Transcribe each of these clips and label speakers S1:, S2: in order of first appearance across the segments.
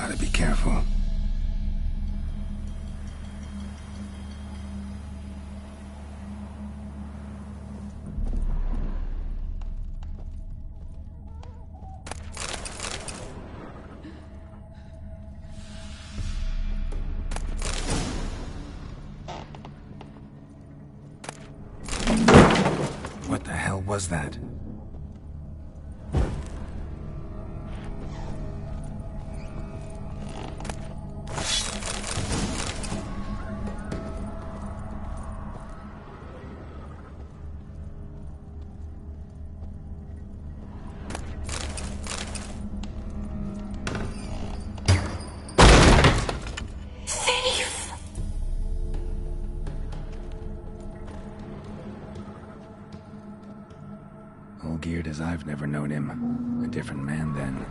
S1: Gotta be careful. What the hell was that? All geared as I've never known him. A different man then.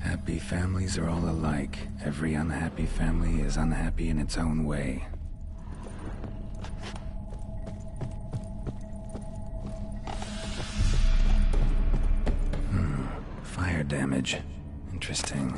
S1: Happy families are all alike. Every unhappy family is unhappy in its own way. Fire damage. Interesting.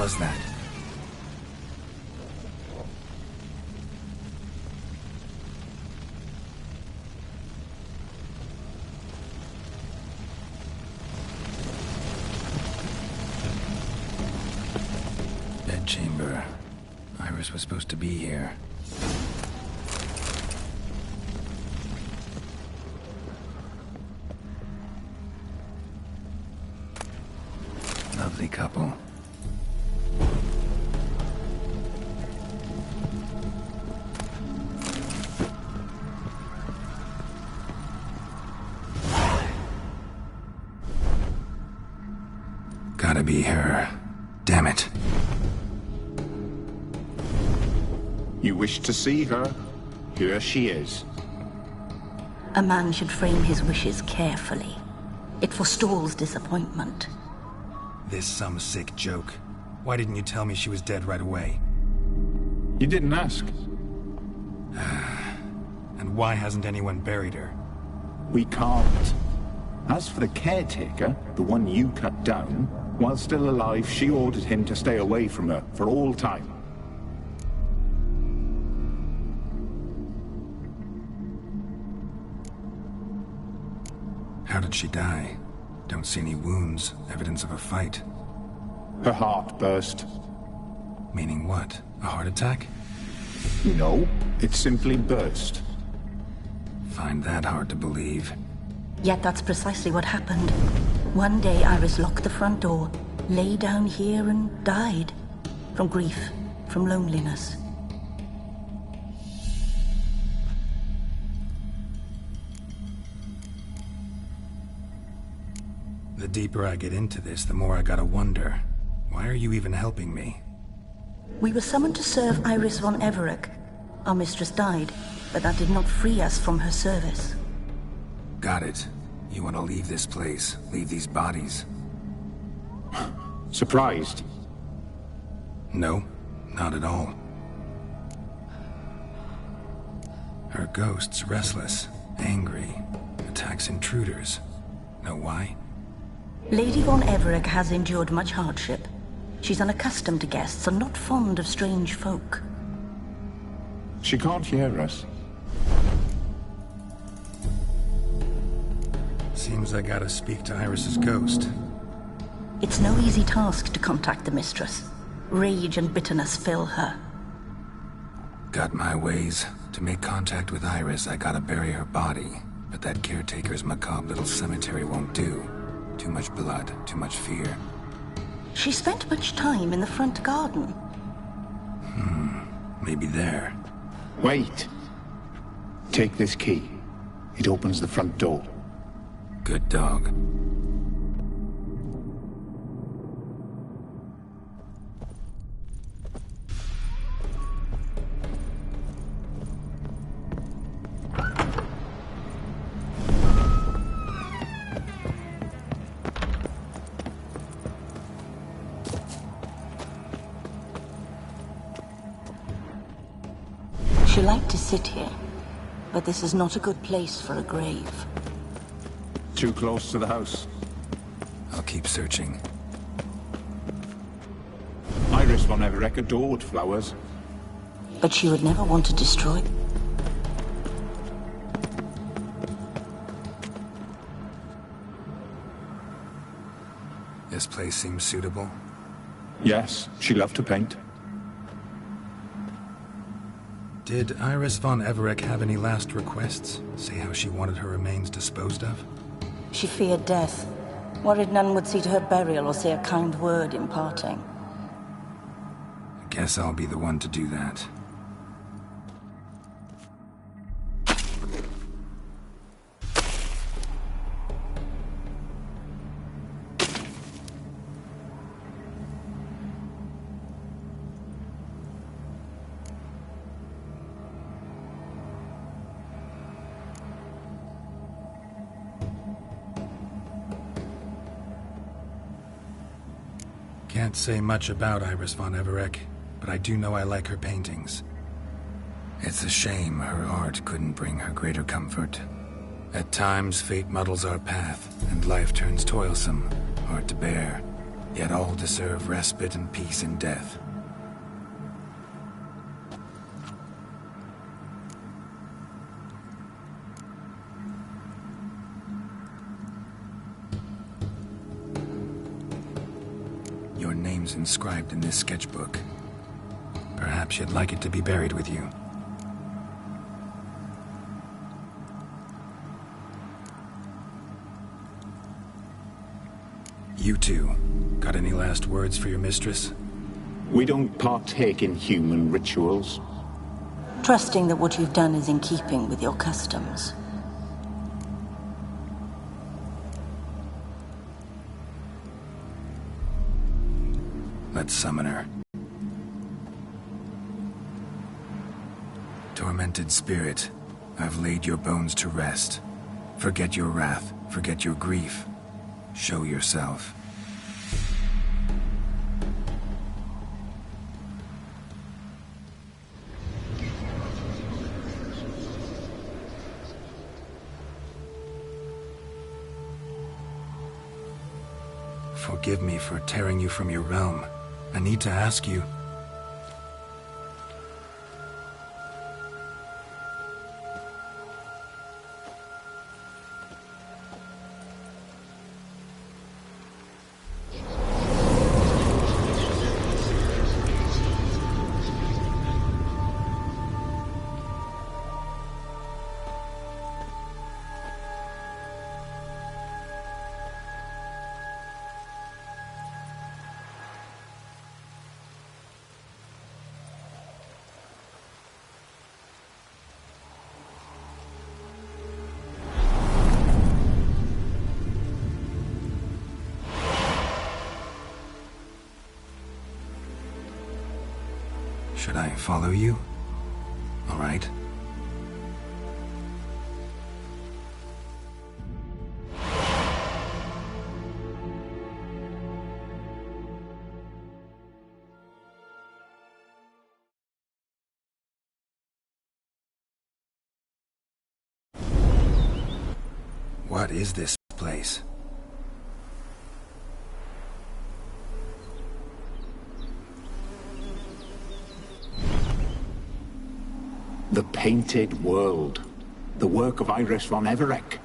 S1: was that? Bedchamber. Iris was supposed to be here. Lovely couple. Gotta be her. Damn it.
S2: You wish to see her? Here she is.
S3: A man should frame his wishes carefully. It forestalls disappointment.
S1: This some sick joke. Why didn't you tell me she was dead right away?
S2: You didn't ask.
S1: And why hasn't anyone buried her?
S2: We can't. As for the caretaker, the one you cut down, while still alive, she ordered him to stay away from her for all time.
S1: How did she die? Don't see any wounds, evidence of a fight.
S2: Her heart burst.
S1: Meaning what? A heart attack?
S2: No, it simply burst.
S1: Find that hard to believe.
S3: Yet that's precisely what happened. One day Iris locked the front door, lay down here and died. From grief, from loneliness.
S1: The deeper I get into this, the more I gotta wonder. Why are you even helping me?
S3: We were summoned to serve Iris von Everec. Our mistress died, but that did not free us from her service.
S1: Got it. You want to leave this place, leave these bodies?
S2: Surprised?
S1: No, not at all. Her ghost's restless, angry, attacks intruders. Know why?
S3: Lady von Everec has endured much hardship. She's unaccustomed to guests and not fond of strange folk.
S2: She can't hear us.
S1: Seems I gotta speak to Iris's ghost.
S3: It's no easy task to contact the mistress. Rage and bitterness fill her.
S1: Got my ways. To make contact with Iris, I gotta bury her body. But that caretaker's macabre little cemetery won't do. Too much blood, too much fear.
S3: She spent much time in the front garden.
S1: Maybe there.
S2: Wait. Take this key. It opens the front door.
S1: Good dog.
S3: She liked to sit here, but this is not a good place for a grave.
S2: Too close to the house.
S1: I'll keep searching.
S2: Iris von Everec adored flowers.
S3: But she would never want to destroy.
S1: This place seems suitable.
S2: Yes, she loved to paint.
S1: Did Iris von Everec have any last requests? Say how she wanted her remains disposed of?
S3: She feared death, worried none would see to her burial or say a kind word in parting.
S1: Guess I'll be the one to do that. Can't say much about Iris von Everec, but I do know I like her paintings. It's a shame her art couldn't bring her greater comfort. At times, fate muddles our path, and life turns toilsome, hard to bear. Yet all deserve respite and peace in death. Your name's inscribed in this sketchbook. Perhaps you'd like it to be buried with you. You two, got any last words for your mistress?
S2: We don't partake in human rituals.
S3: Trusting that what you've done is in keeping with your customs.
S1: Let's summon her. Tormented spirit, I've laid your bones to rest. Forget your wrath, forget your grief. Show yourself. Forgive me for tearing you from your realm. I need to ask you. Should I follow you? All right. What is this place?
S2: The Painted World. The work of Iris von Everec.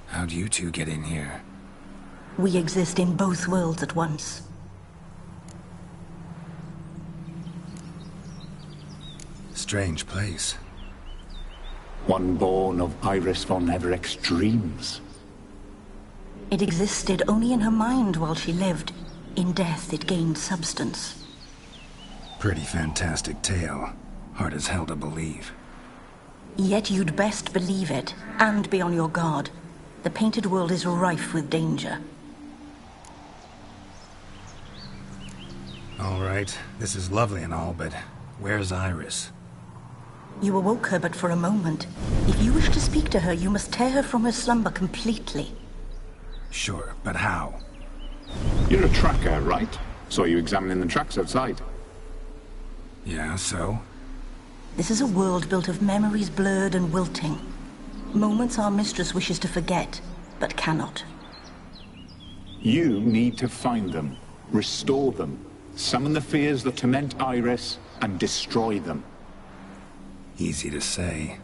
S1: How'd you two get in here?
S3: We exist in both worlds at once.
S1: Strange place.
S2: One born of Iris von Everec's dreams.
S3: It existed only in her mind while she lived. In death, it gained substance.
S1: Pretty fantastic tale. Hard as hell to believe.
S3: Yet you'd best believe it, and be on your guard. The Painted World is rife with danger.
S1: All right, this is lovely and all, but where's Iris?
S3: You awoke her but for a moment. If you wish to speak to her, you must tear her from her slumber completely.
S1: Sure, but how?
S2: You're a tracker, right? Saw you examining the tracks outside.
S1: Yeah, so?
S3: This is a world built of memories blurred and wilting. Moments our mistress wishes to forget, but cannot.
S2: You need to find them, restore them, summon the fears that torment Iris, and destroy them.
S1: Easy to say.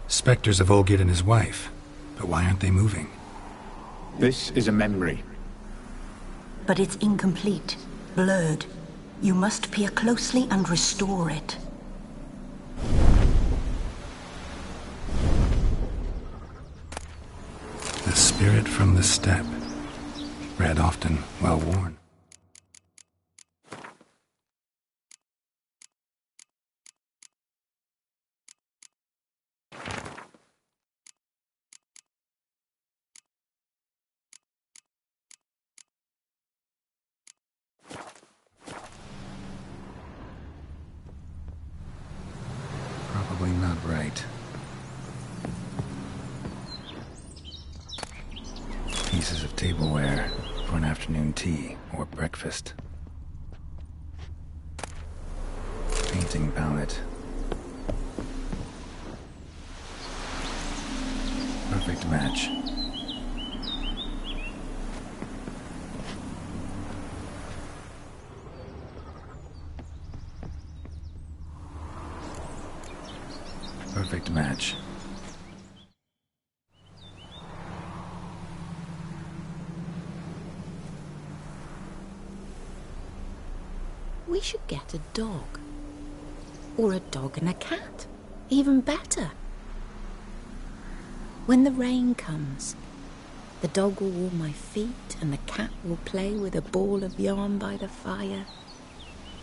S1: Spectres of Olgid and his wife. But why aren't they moving?
S2: This is a memory.
S3: But it's incomplete, blurred. You must peer closely and restore it.
S1: The spirit from the steppe. Read often, well worn. Probably not right. Pieces of tableware. for an afternoon tea or breakfast. Painting palette. Perfect match. Perfect match.
S4: We should get a dog. Or a dog and a cat. Even better. When the rain comes, the dog will warm my feet and the cat will play with a ball of yarn by the fire.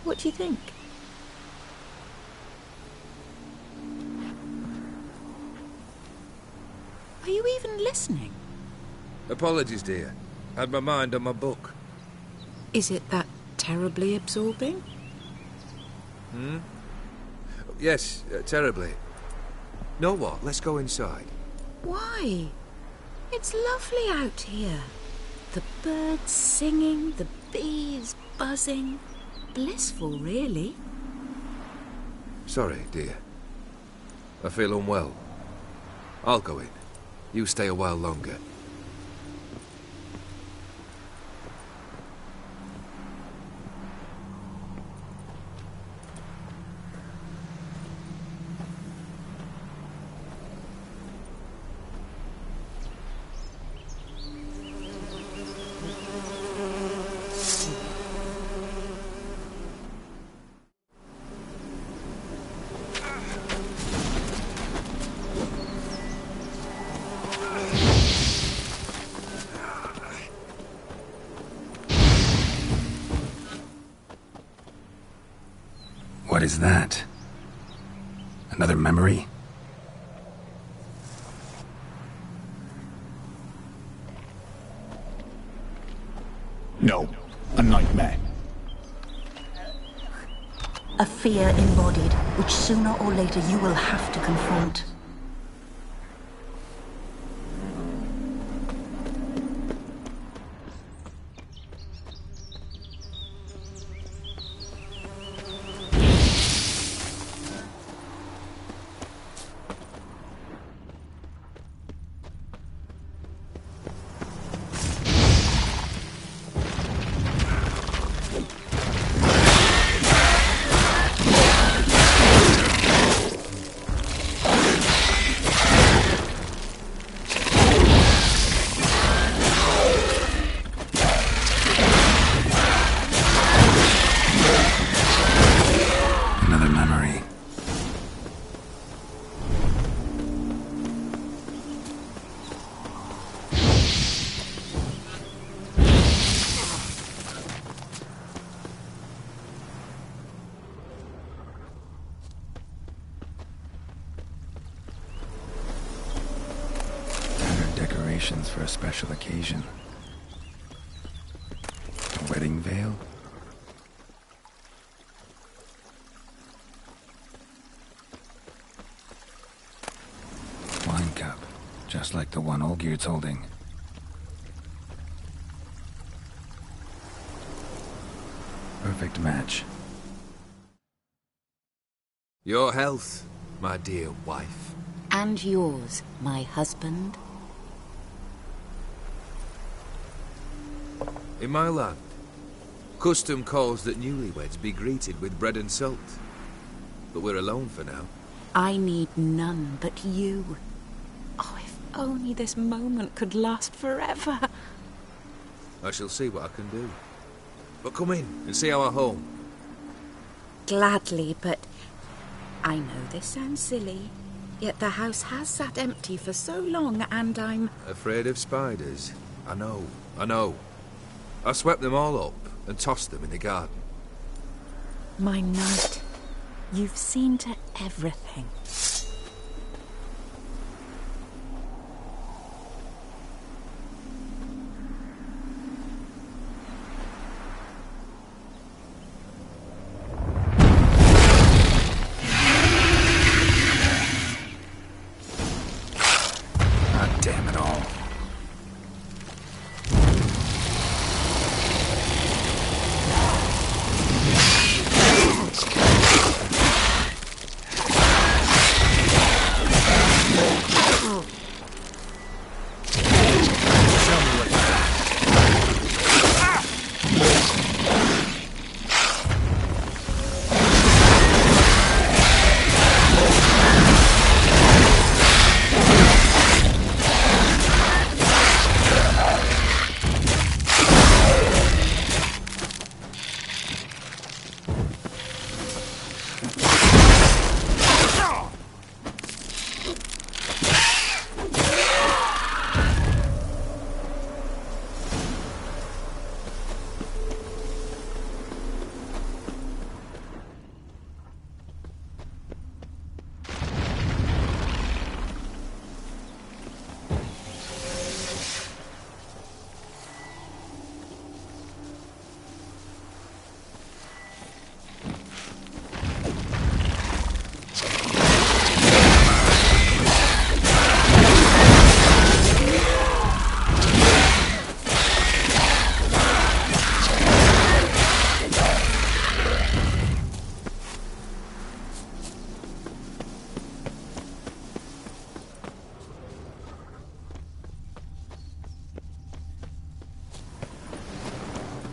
S4: What do you think? Are you even listening?
S5: Apologies, dear. Had my mind on my book.
S4: Is it that terribly absorbing?
S5: Yes, terribly. Know what? Let's go inside.
S4: Why? It's lovely out here. The birds singing, the bees buzzing. Blissful, really.
S5: Sorry, dear. I feel unwell. I'll go in. You stay a while longer.
S1: What is that? Another memory?
S2: No, a nightmare.
S3: A fear embodied, which sooner or later you will have to confront.
S1: For a special occasion. A wedding veil? Wine cup, just like the one Olgerd's holding. Perfect match.
S5: Your health, my dear wife.
S4: And yours, my husband.
S5: In my land, custom calls that newlyweds be greeted with bread and salt. But we're alone for now.
S4: I need none but you. Oh, if only this moment could last forever.
S5: I shall see what I can do. But come in and see our home.
S4: Gladly, but I know this sounds silly, yet the house has sat empty for so long and I'm...
S5: Afraid of spiders? I know. I swept them all up and tossed them in the garden.
S4: My knight, you've seen to everything.
S1: God damn it all.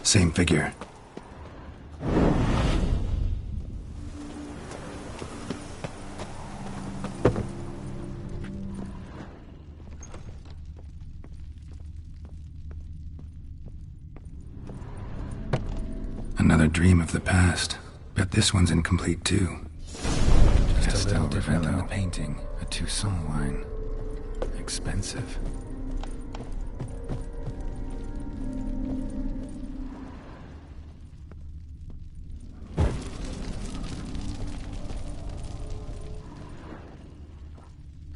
S1: Same figure. Another dream of the past. Bet this one's incomplete too. Just a little different than the painting. A Toussaint wine. Expensive.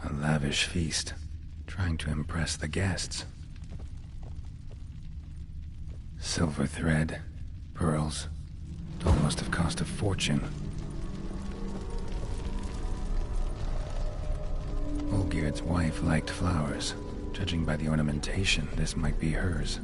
S1: A lavish feast. Trying to impress the guests. Silver thread. Pearls. It all must have cost a fortune. Olgierd's wife liked flowers. Judging by the ornamentation, this might be hers.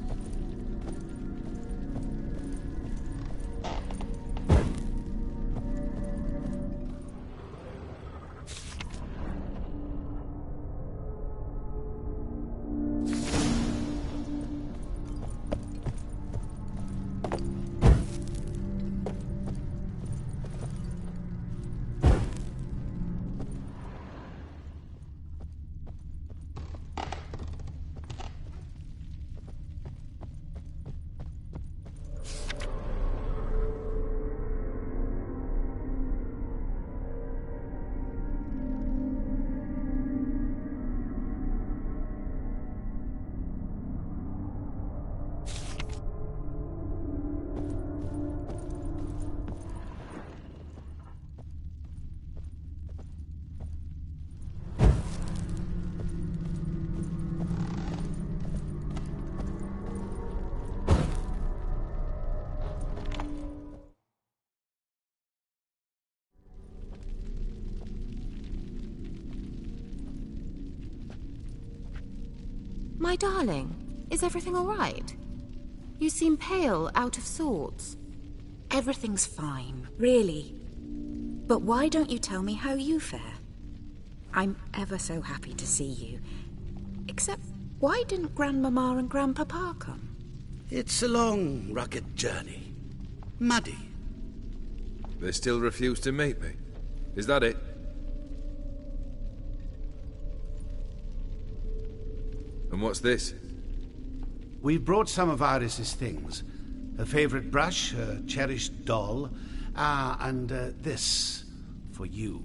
S4: My darling, is everything all right? You seem pale, out of sorts.
S6: Everything's fine, really. But why don't you tell me how you fare? I'm ever so happy to see you. Except, why didn't Grandmama and Grandpapa come?
S7: It's a long, rugged journey. Muddy.
S5: They still refuse to meet me. Is that it? And what's this?
S7: We've brought some of Iris's things. Her favorite brush, her cherished doll, and this for you.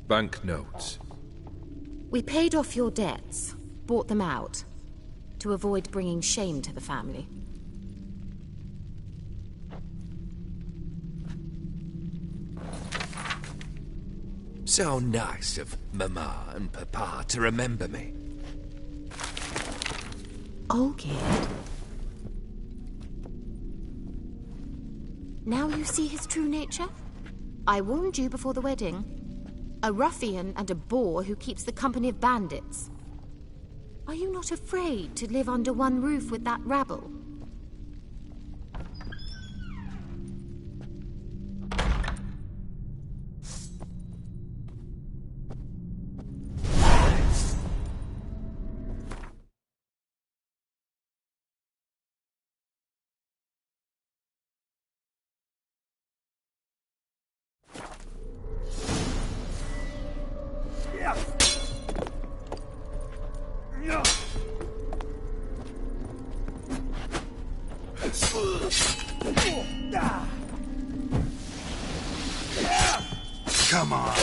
S5: Banknotes.
S4: We paid off your debts, bought them out, to avoid bringing shame to the family.
S5: So nice of Mama and Papa to remember me.
S4: Olgierd. Now you see his true nature? I warned you before the wedding. A ruffian and a boor who keeps the company of bandits. Are you not afraid to live under one roof with that rabble?
S1: Come on.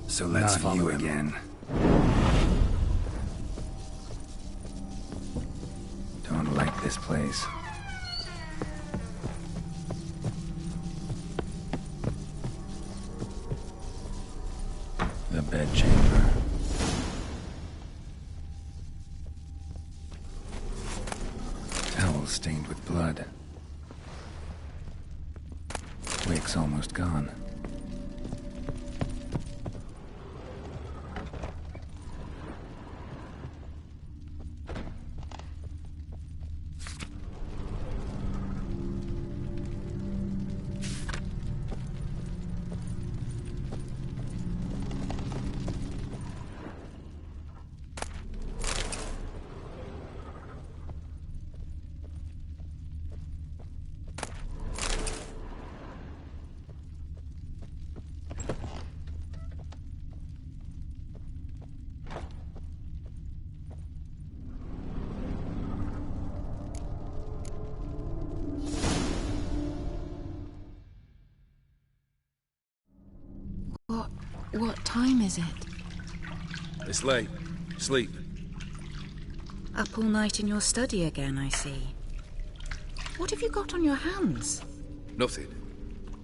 S1: So let's follow you again. Don't like this place. The bedchamber. Towels stained with blood. Wick's almost gone.
S6: What time is it?
S5: It's late. Sleep.
S6: Up all night in your study again, I see. What have you got on your hands?
S5: Nothing.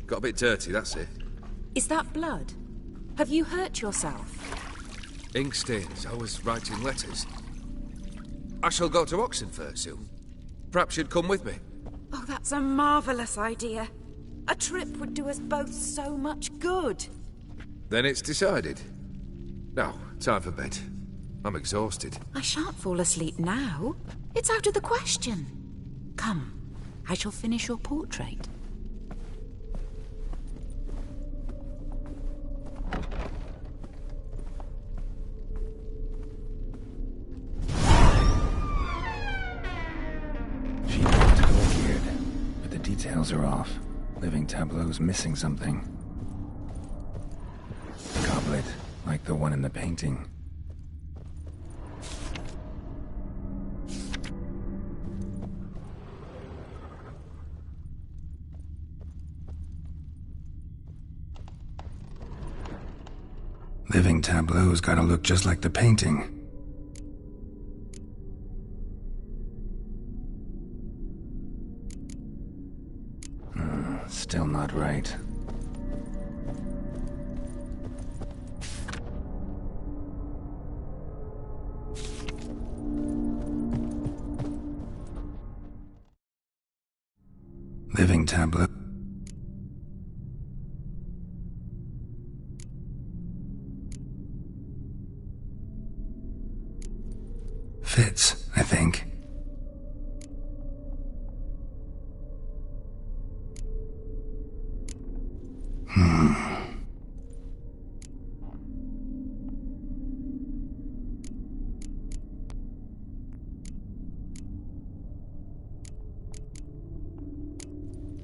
S5: Got a bit dirty, that's it.
S6: Is that blood? Have you hurt yourself?
S5: Ink stains. I was writing letters. I shall go to Oxenfurt soon. Perhaps you'd come with me.
S6: Oh, that's a marvellous idea. A trip would do us both so much good.
S5: Then it's decided. Now, time for bed. I'm exhausted.
S6: I shan't fall asleep now. It's out of the question. Come, I shall finish your portrait.
S1: She looked cold-geared, but the details are off. Living tableau's missing something. Goblet, like the one in the painting. Living tableau's gotta look just like the painting. Still not right. Living tableau. Fits, I think.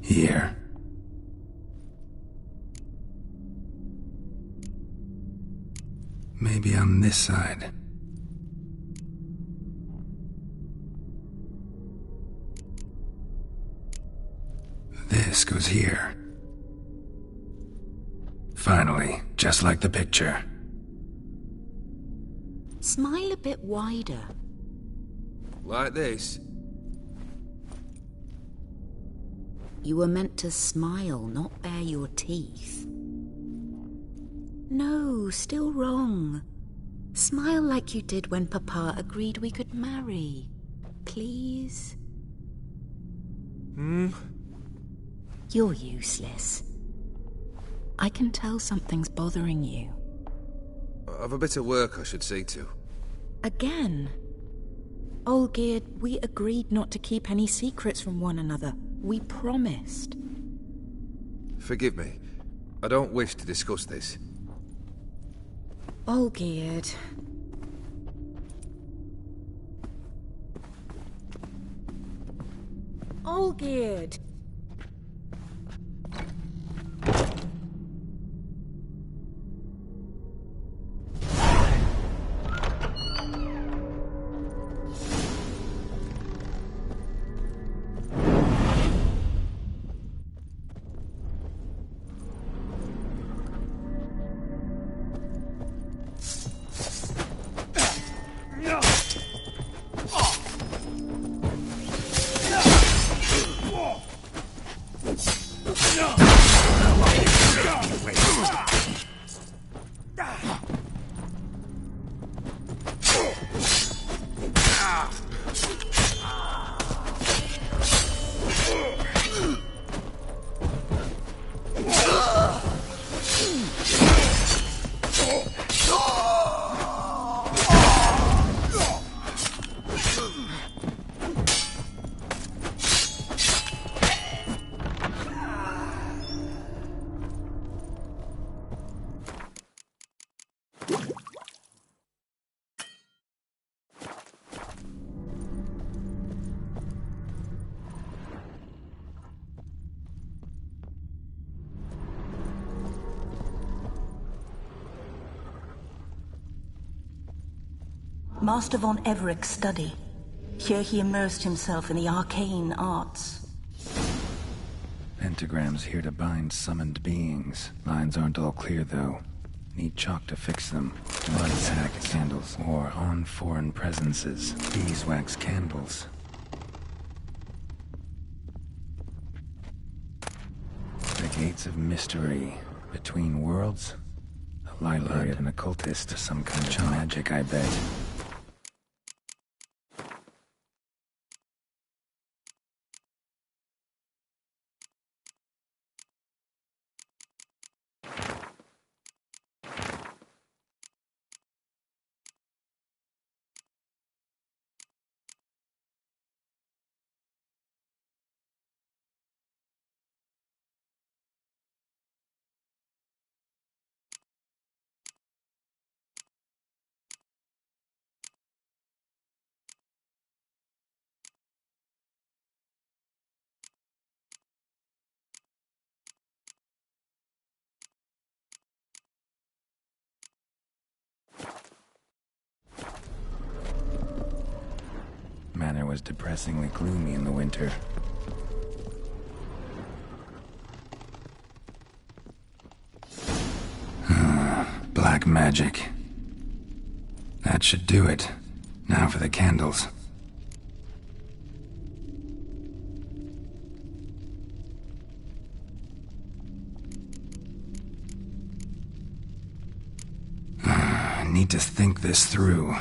S1: Here. Maybe on this side. This goes here. Finally, just like the picture.
S6: Smile a bit wider.
S5: Like this?
S6: You were meant to smile, not bare your teeth. No, still wrong. Smile like you did when Papa agreed we could marry. Please? You're useless. I can tell something's bothering you.
S5: I've a bit of work I should see to.
S6: Again? Olgierd, we agreed not to keep any secrets from one another. We promised.
S5: Forgive me. I don't wish to discuss this.
S6: Olgierd. Olgierd!
S3: Master von Everett's study. Here he immersed himself in the arcane arts.
S1: Pentagrams here to bind summoned beings. Lines aren't all clear, though. Need chalk to fix them. Blood-sacked candles, or on foreign presences. Beeswax candles. The gates of mystery. Between worlds. A library of an occultist. Some kind of magic, I bet. Manor was depressingly gloomy in the winter. Black magic. That should do it. Now for the candles. I need to think this through.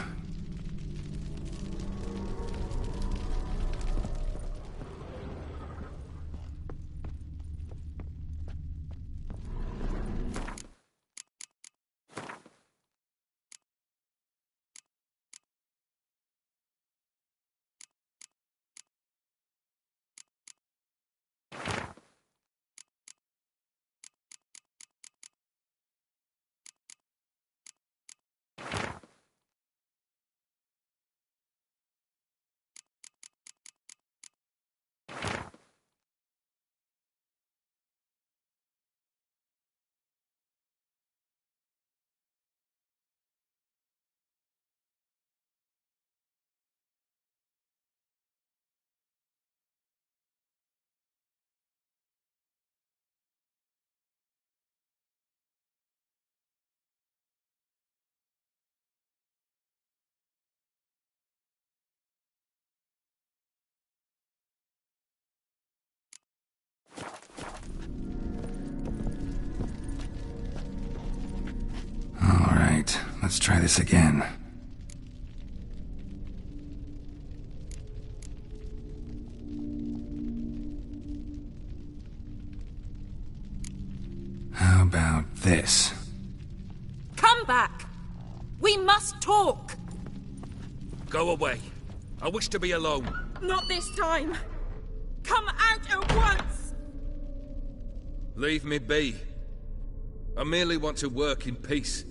S1: Let's try this again. How about this?
S6: Come back! We must talk!
S5: Go away. I wish to be alone.
S6: Not this time! Come out at once!
S5: Leave me be. I merely want to work in peace.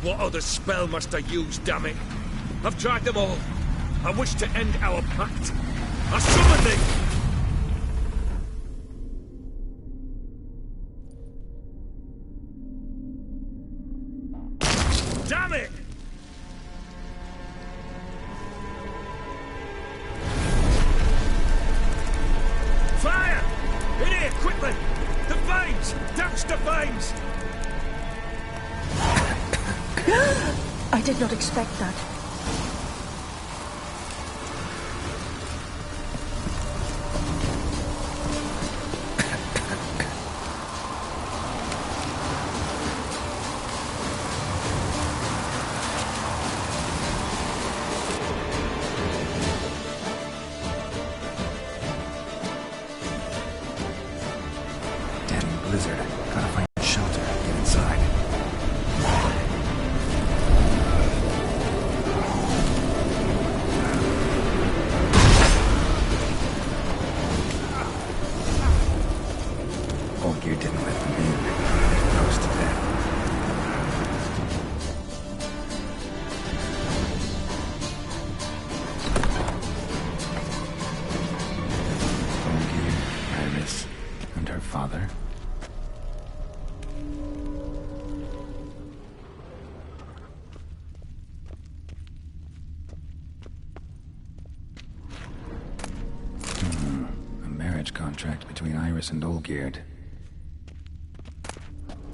S5: What other spell must I use, damn it? I've tried them all. I wish to end our pact. I summon thee! Damn it! Fire! In here, quickly! The flames! Douse the flames!
S3: I did not expect that.
S1: blizzard. Gotta find shelter. Get inside. Olgeir didn't let them in. They're close to death. Olgeir, Iris, and her father. A marriage contract between Iris and Olgeir.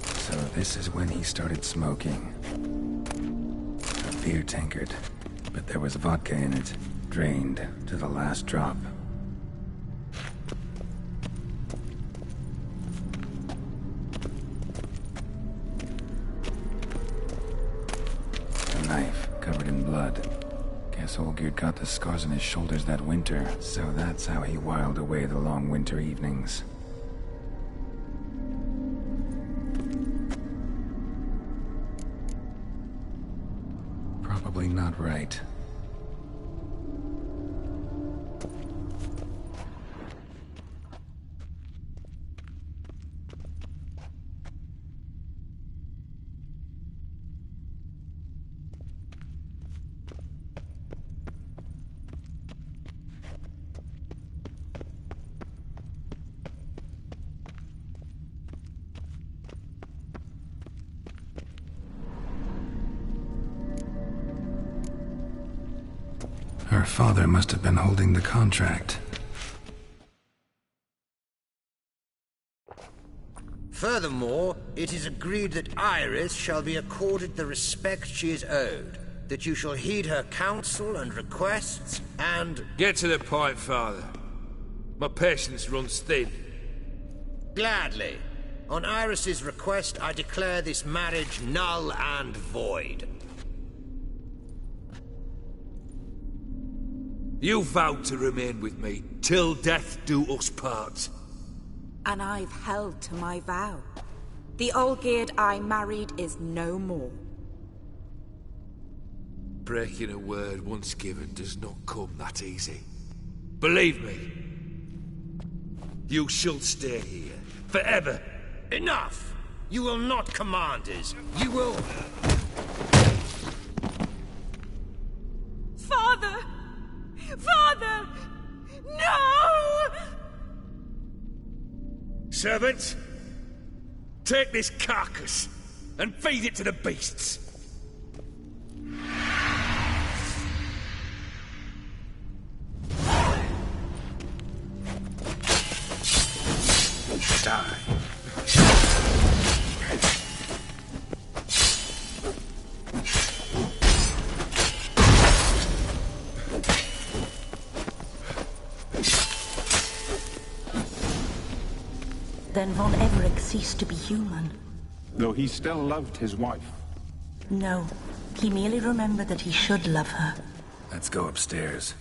S1: So this is when he started smoking. A beer tankard, but there was vodka in it, drained to the last drop. A knife covered in blood. Guess Olgeir got the scars on his shoulders that winter, so that's how he whiled away the long winter evenings. Probably not right. Her father must have been holding the contract.
S8: Furthermore, it is agreed that Iris shall be accorded the respect she is owed, that you shall heed her counsel and requests, and...
S5: Get to the point, Father. My patience runs thin.
S8: Gladly. On Iris's request, I declare this marriage null and void.
S5: You vowed to remain with me till death do us part.
S6: And I've held to my vow. The Olgeir I married is no more.
S5: Breaking a word once given does not come that easy. Believe me, you shall stay here forever.
S8: Enough! You will not command us. You will...
S6: Father! Father! No!
S5: Servants, take this carcass and feed it to the beasts. Die.
S3: Then Von Everett ceased to be human.
S2: Though he still loved his wife.
S3: No, he merely remembered that he should love her.
S1: Let's go upstairs.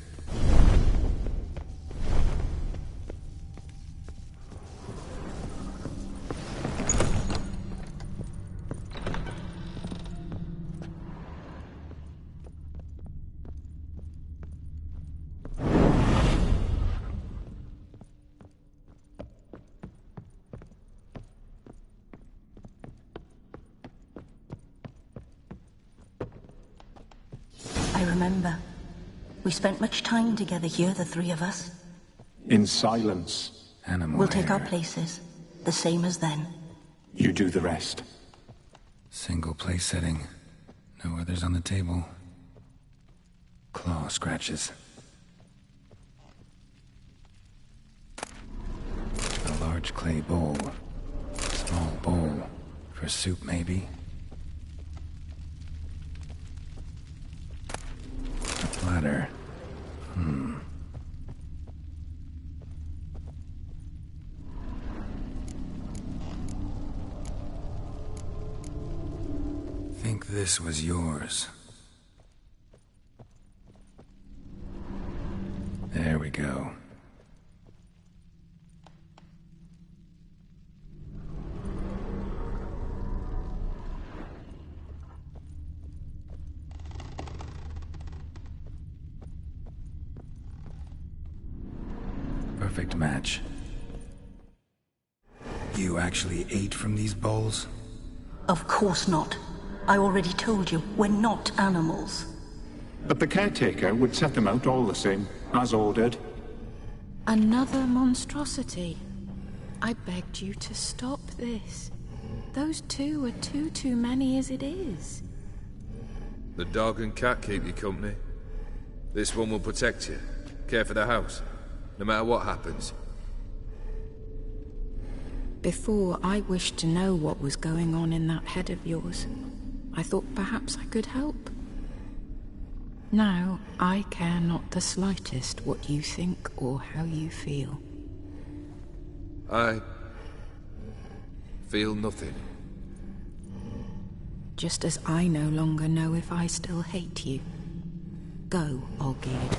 S3: I remember. We spent much time together here, the three of us.
S2: In silence.
S1: Animal
S3: We'll take our
S1: hair.
S3: places, the same as then.
S2: You do the rest.
S1: Single place setting. No others on the table. Claw scratches. A large clay bowl. Small bowl. For soup, maybe? A platter. Think this was yours. There we go. perfect match. You actually ate from these bowls?
S3: Of course not. I already told you, we're not animals.
S2: But the caretaker would set them out all the same, as ordered.
S6: Another monstrosity. I begged you to stop this. Those two are too many as it is.
S5: The dog and cat keep you company. This one will protect you, care for the house, no matter what happens.
S6: Before, I wished to know what was going on in that head of yours. I thought perhaps I could help. Now, I care not the slightest what you think or how you feel.
S5: I feel nothing.
S6: Just as I no longer know if I still hate you. Go, Olgierd.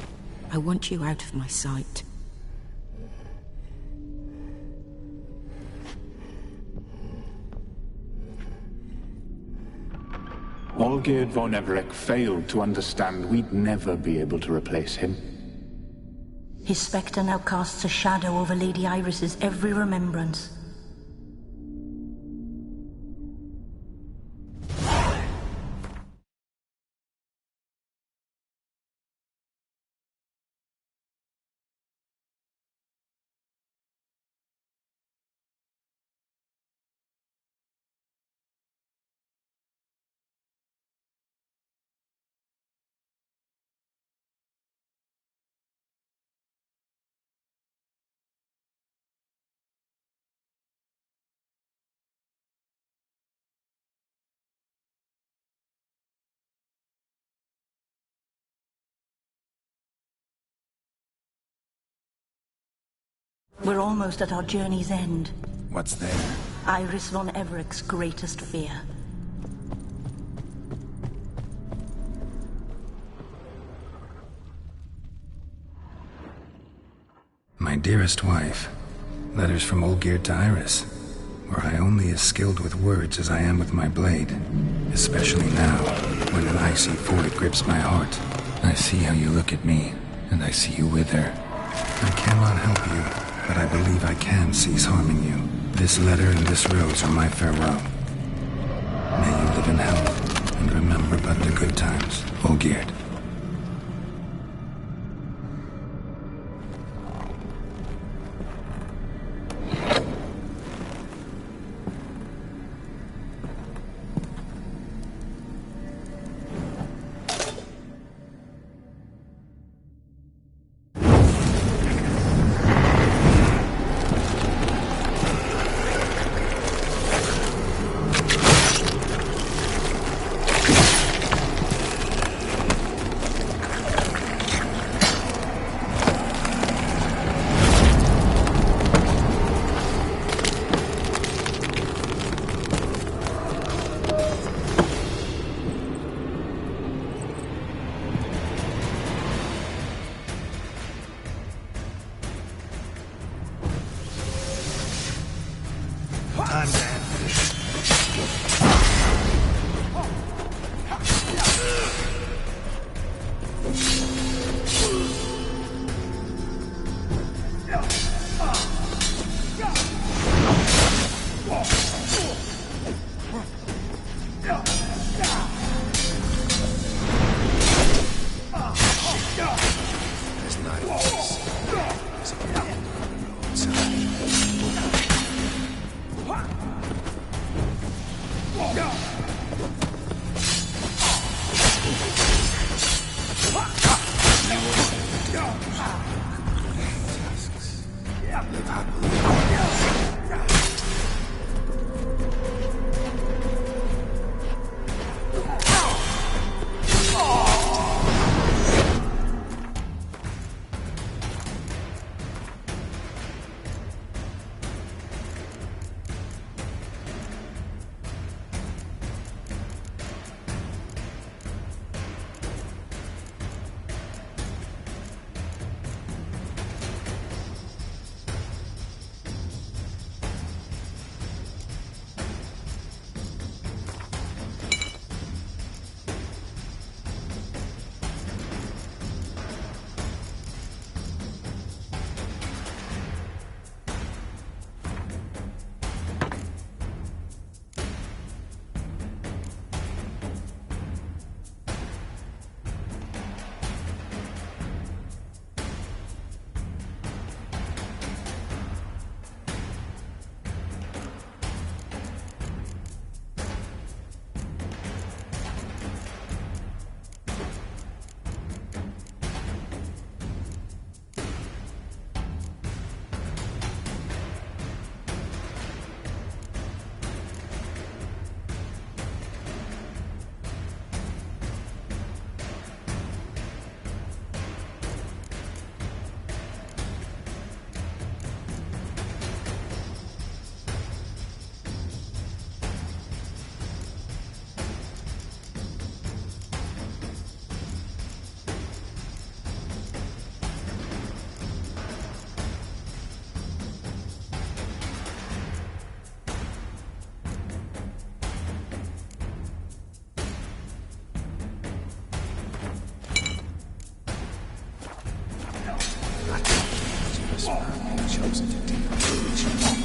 S6: I want you out of my sight.
S2: Olgierd von Everec failed to understand we'd never be able to replace him.
S3: His spectre now casts a shadow over Lady Iris's every remembrance. We're almost at our journey's end.
S1: What's there?
S3: Iris von Everec's greatest fear.
S1: My dearest wife. Letters from Olgierd to Iris. Were I only as skilled with words as I am with my blade. Especially now, when an icy void grips my heart. I see how you look at me, and I see you wither. I cannot help you. But I believe I can cease harming you. This letter and this rose are my farewell. May you live in health, and remember but the good times, Olgierd. man who chose to deal with witches.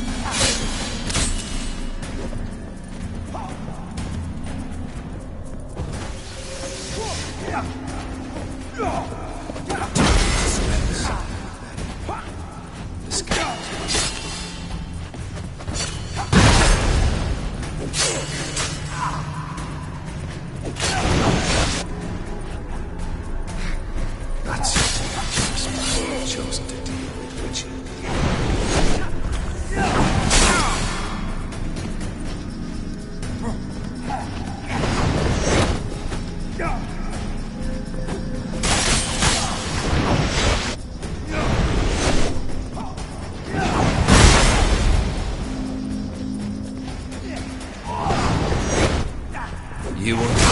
S1: You want to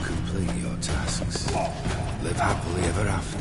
S1: complete your tasks. Live happily ever after.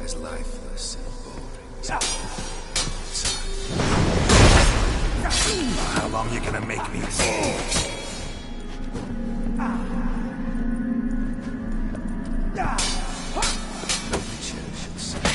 S1: As lifeless and boring as how long you gonna make me fall? No witcher shall save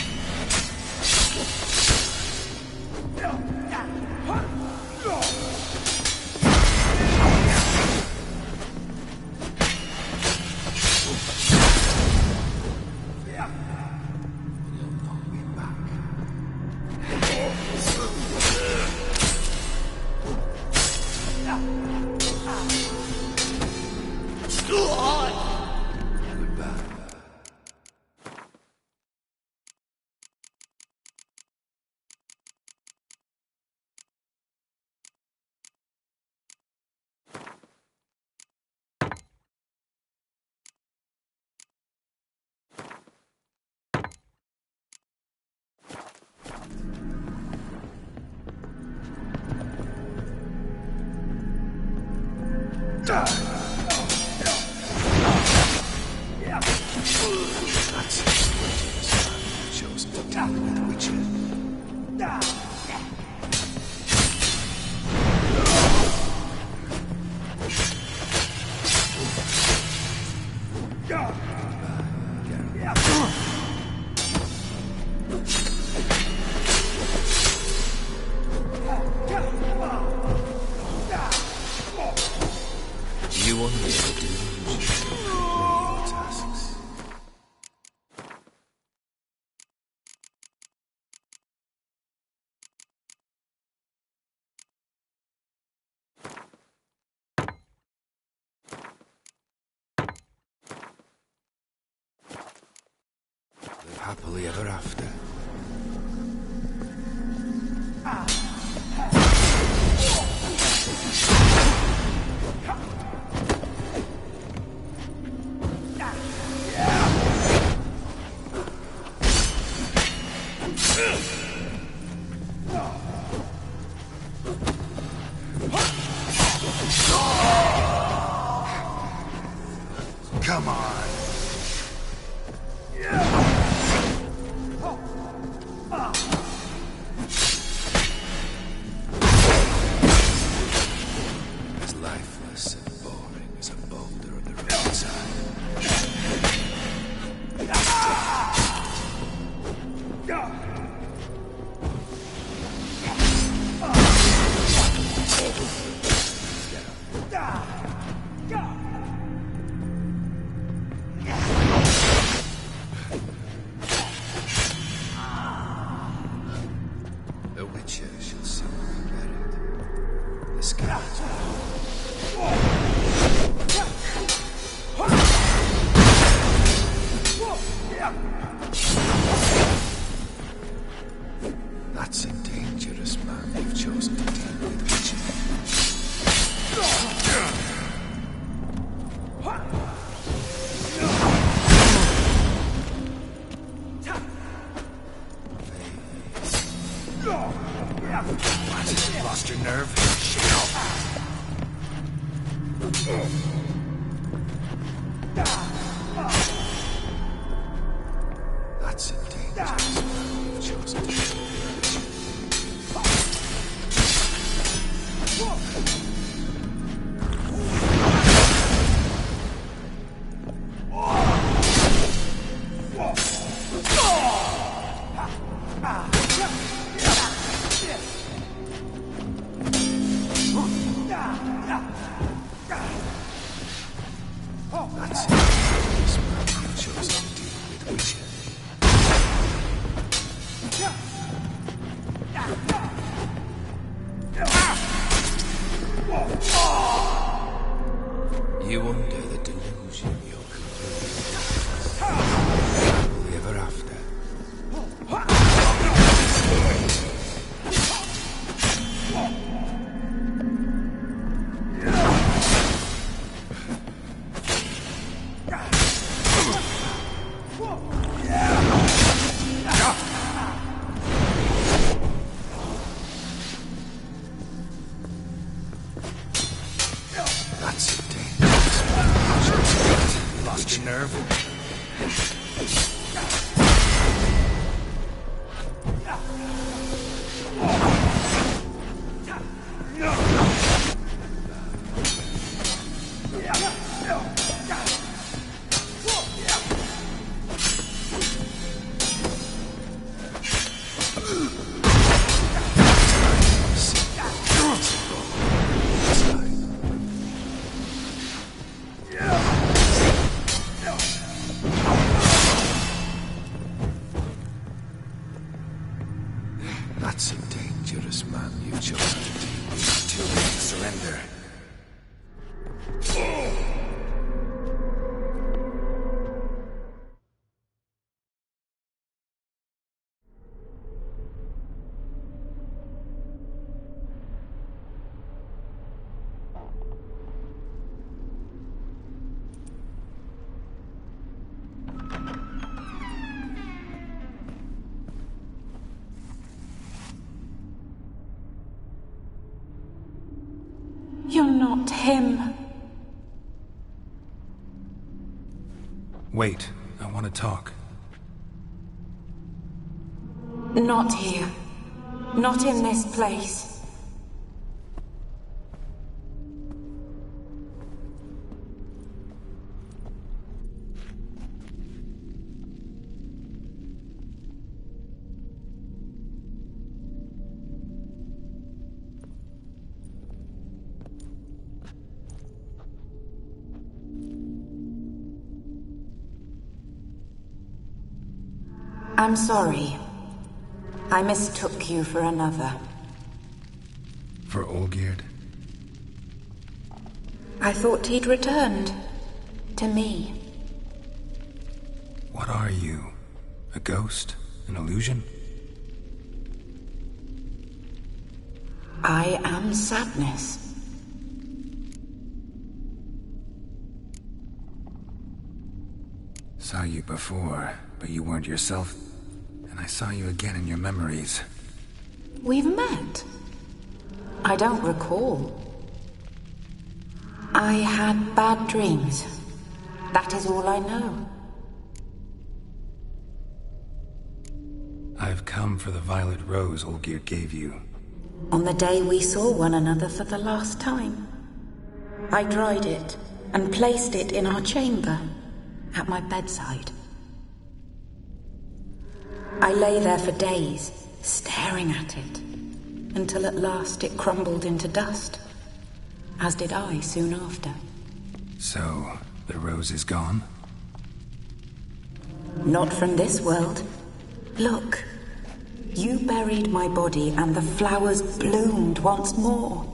S1: That's it. Chose to deal with witches.
S5: happily ever after.
S1: Come on.
S5: As lifeless and boring as a boulder on the roadside. A witcher shall soon be buried. The scars That's a dangerous man you've chosen to deal with, witcher.
S1: What? Lost your nerve? Shake off.
S5: That's a dangerous man you've chosen to deal with, witcher. That's a dangerous man you've chosen to deal with, witcher. You under the delusion you're complete. Happily ever after. That's a dangerous man you've chosen to deal with.
S1: Lost your nerve? That's a dangerous man you've chosen to deal with. Too late to surrender.
S6: You're not him.
S1: Wait, I want to talk.
S6: Not here. Not in this place. I'm sorry. I mistook you for another.
S1: For Olgierd?
S6: I thought he'd returned. To me.
S1: What are you? A ghost? An illusion?
S6: I am sadness.
S1: Saw you before, but you weren't yourself. And I saw you again in your memories.
S6: We've met? I don't recall. I had bad dreams. That is all I know.
S1: I've come for the violet rose Olgierd gave you.
S6: On the day we saw one another for the last time, I dried it and placed it in our chamber, at my bedside. I lay there for days, staring at it, until at last it crumbled into dust, as did I soon after.
S1: So, the rose is gone?
S6: Not from this world. Look, you buried my body and the flowers bloomed once more.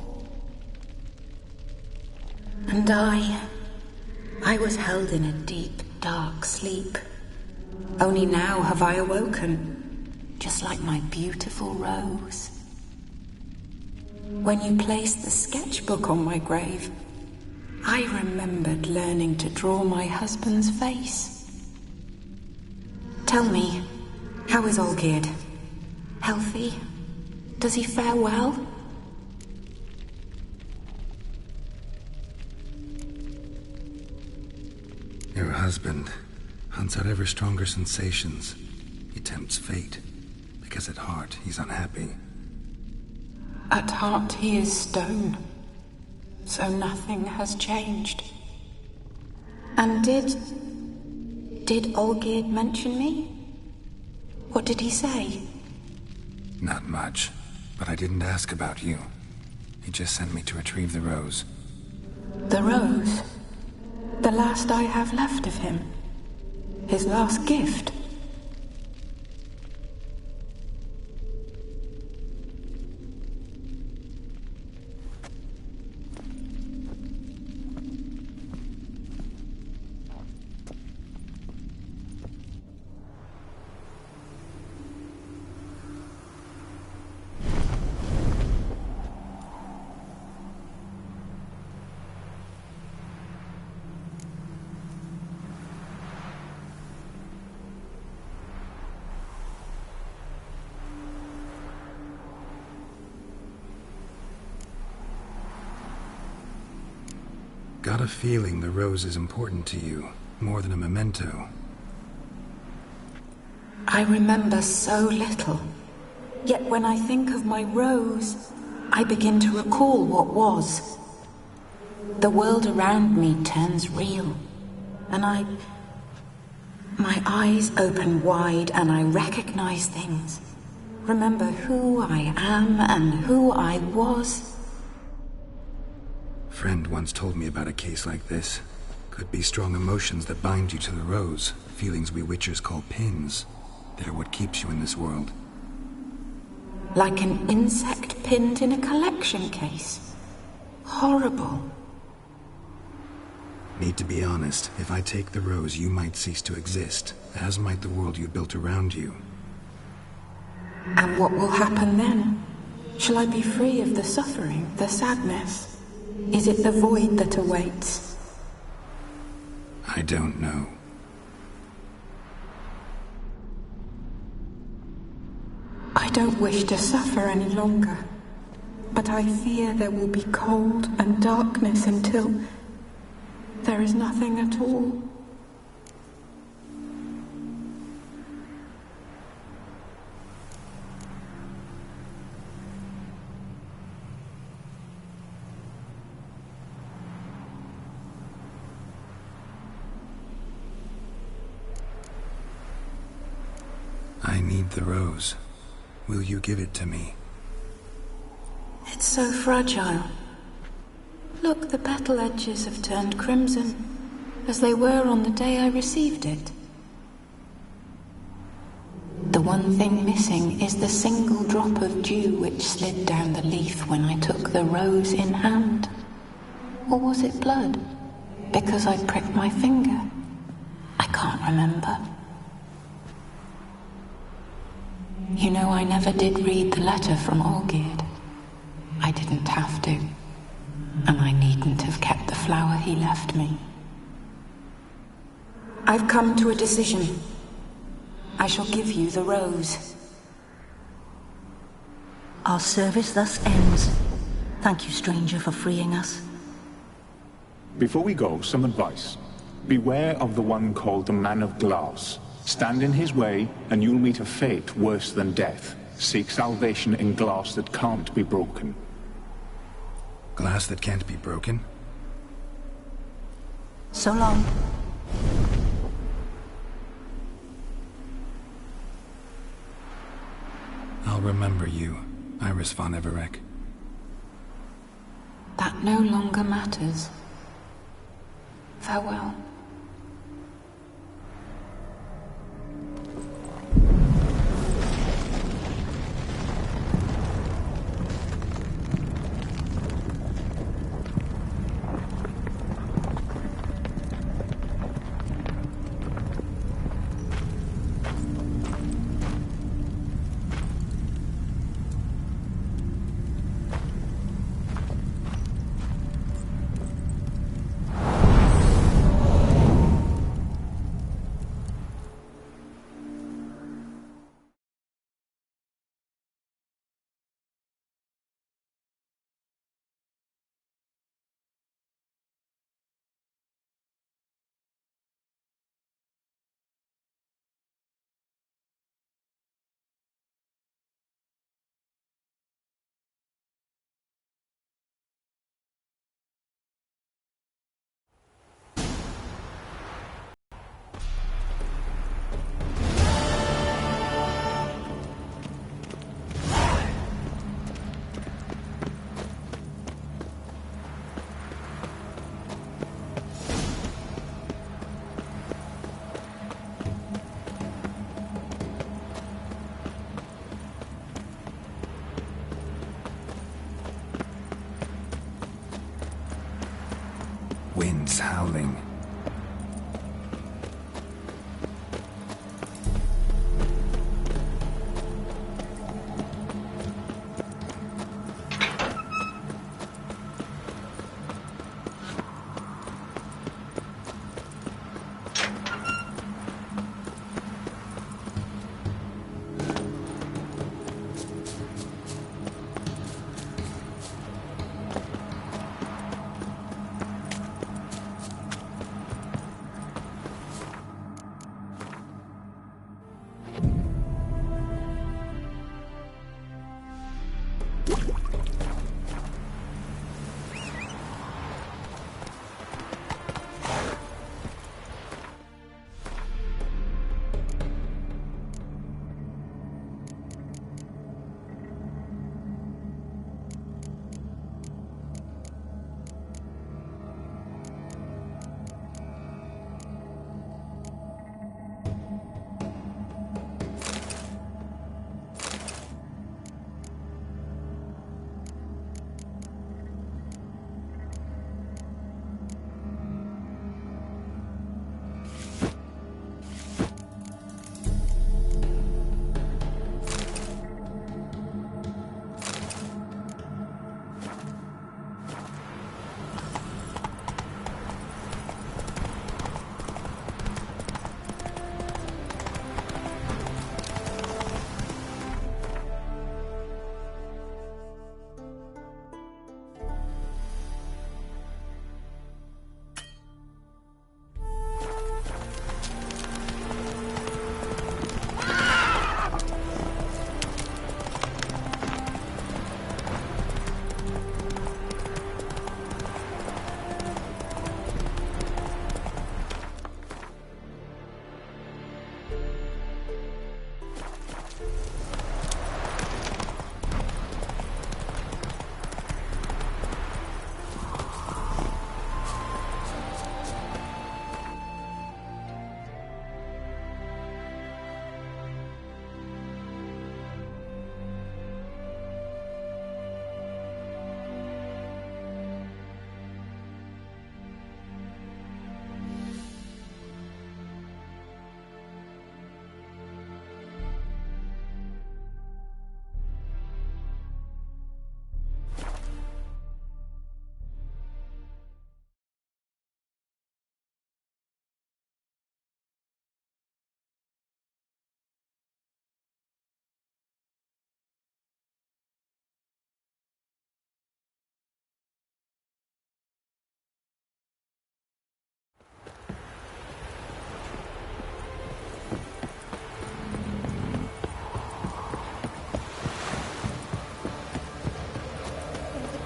S6: And I was held in a deep, dark sleep. Only now have I awoken, just like my beautiful rose. When you placed the sketchbook on my grave, I remembered learning to draw my husband's face. Tell me, how is Olgierd? Healthy? Does he fare well?
S1: Your husband hunts out ever stronger sensations. He tempts fate, because at heart he's unhappy.
S6: At heart he is stone, so nothing has changed. And did Olgierd mention me? What did he say?
S1: Not much, but I didn't ask about you. He just sent me to retrieve the rose.
S6: The rose? The last I have left of him? His last gift?
S1: Got a feeling the rose is important to you, more than a memento.
S6: I remember so little. Yet when I think of my rose, I begin to recall what was. The world around me turns real, and my eyes open wide and I recognize things. Remember who I am and who I was.
S1: Friend once told me about a case like this. Could be strong emotions that bind you to the rose, feelings we witchers call pins. They're what keeps you in this world.
S6: Like an insect pinned in a collection case. Horrible.
S1: Need to be honest, if I take the rose, you might cease to exist, as might the world you built around you.
S6: And what will happen then? Shall I be free of the suffering, the sadness? Is it the void that awaits?
S1: I don't know.
S6: I don't wish to suffer any longer, but I fear there will be cold and darkness until there is nothing at all.
S1: I need the rose. Will you give it to me?
S6: It's so fragile. Look, the petal edges have turned crimson, as they were on the day I received it. The one thing missing is the single drop of dew which slid down the leaf when I took the rose in hand. Or was it blood? Because I pricked my finger? I can't remember. You know, I never did read the letter from Olgierd. I didn't have to. And I needn't have kept the flower he left me. I've come to a decision. I shall give you the rose.
S3: Our service thus ends. Thank you, stranger, for freeing us.
S2: Before we go, some advice. Beware of the one called the Man of Glass. Stand in his way, and you'll meet a fate worse than death. Seek salvation in glass that can't be broken.
S1: Glass that can't be broken?
S3: So long.
S1: I'll remember you, Iris von Everec.
S6: That no longer matters. Farewell.
S1: Winds howling.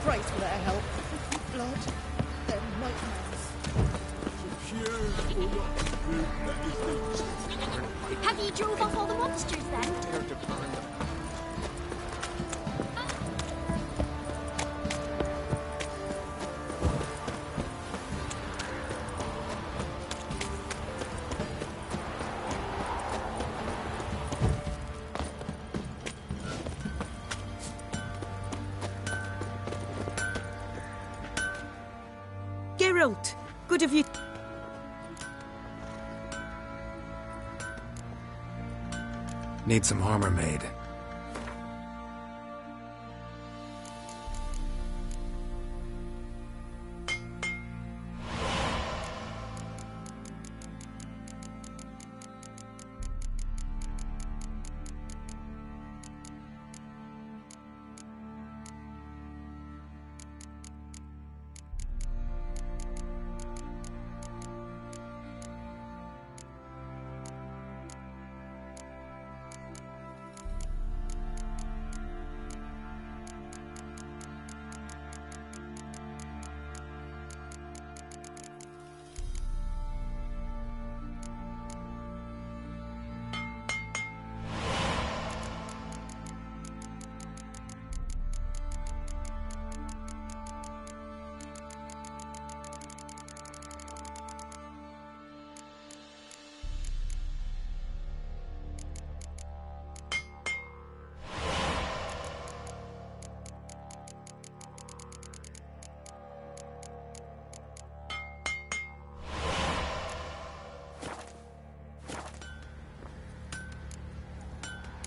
S9: Christ for their help. Blood, they're nightmares.
S10: Have you drove off all the monsters then?
S6: Geralt, good of you.
S1: Need some armor made.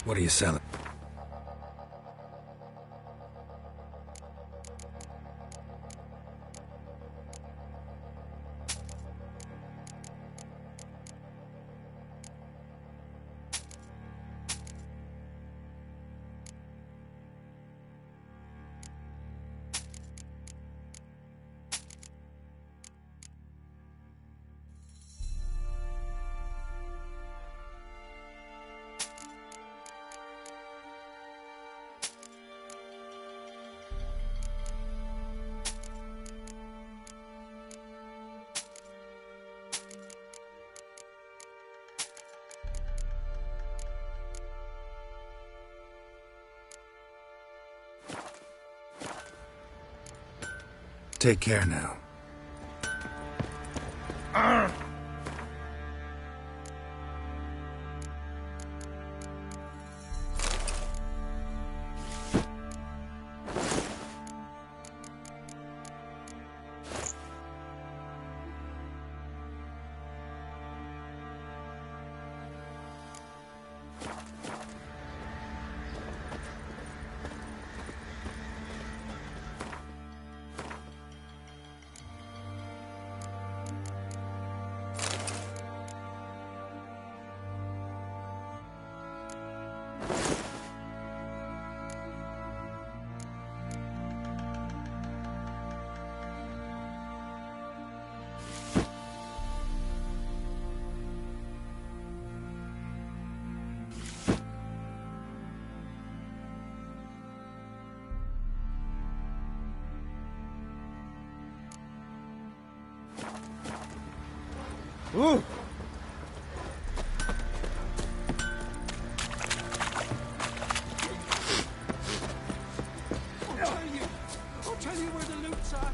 S1: What are you selling? Take care now.
S11: Ooh!
S12: I'll tell you where the loot's at.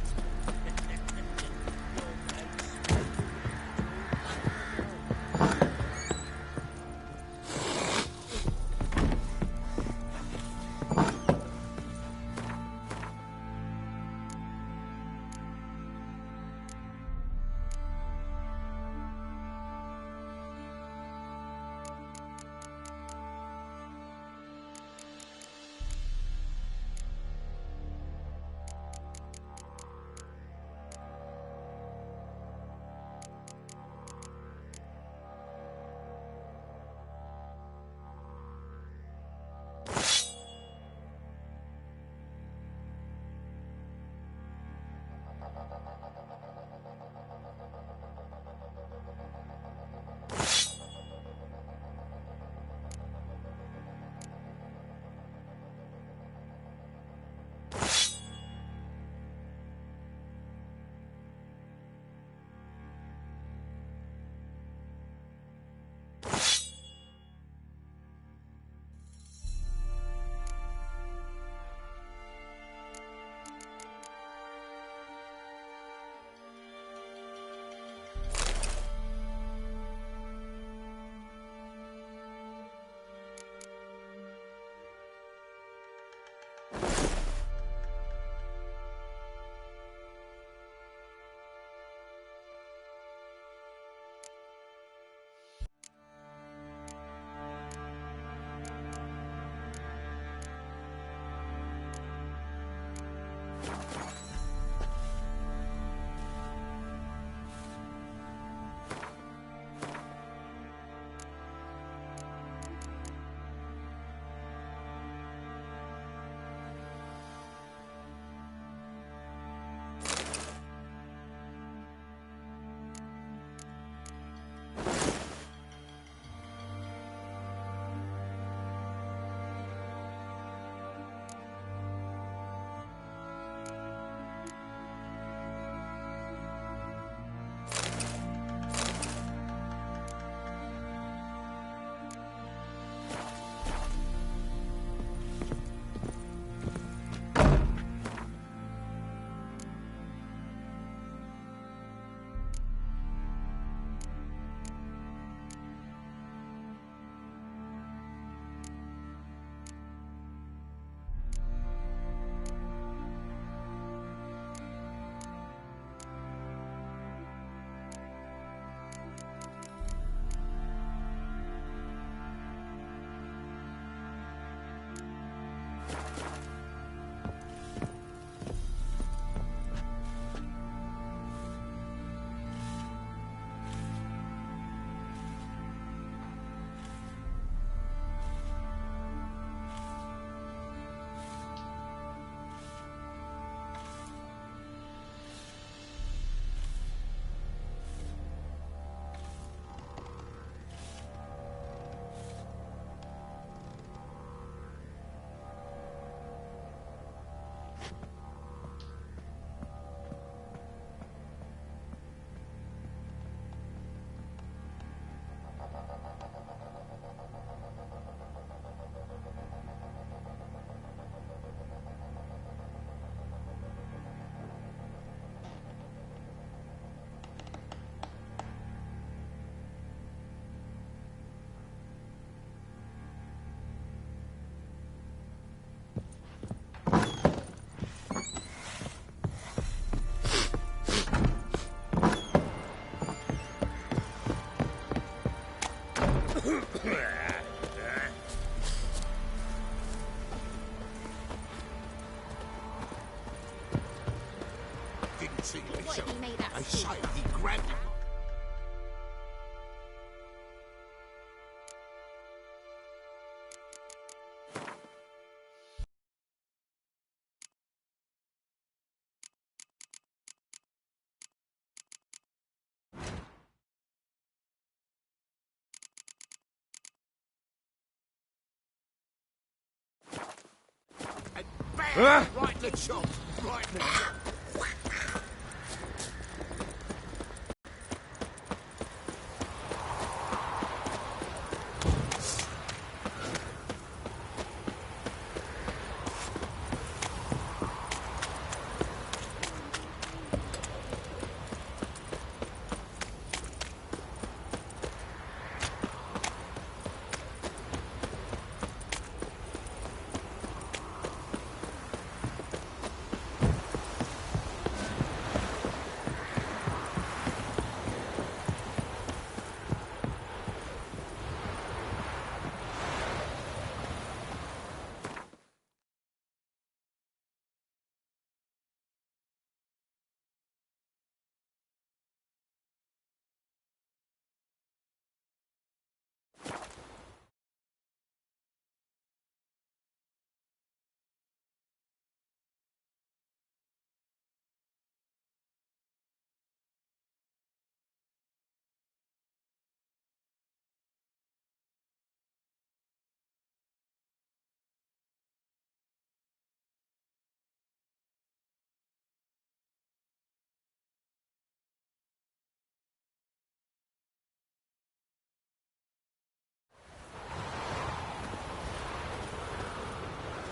S8: see
S10: What
S8: myself.
S10: have you made that
S8: I
S10: suit?
S8: say he grabbed it. And bam! Right in the chop. Right in the chop.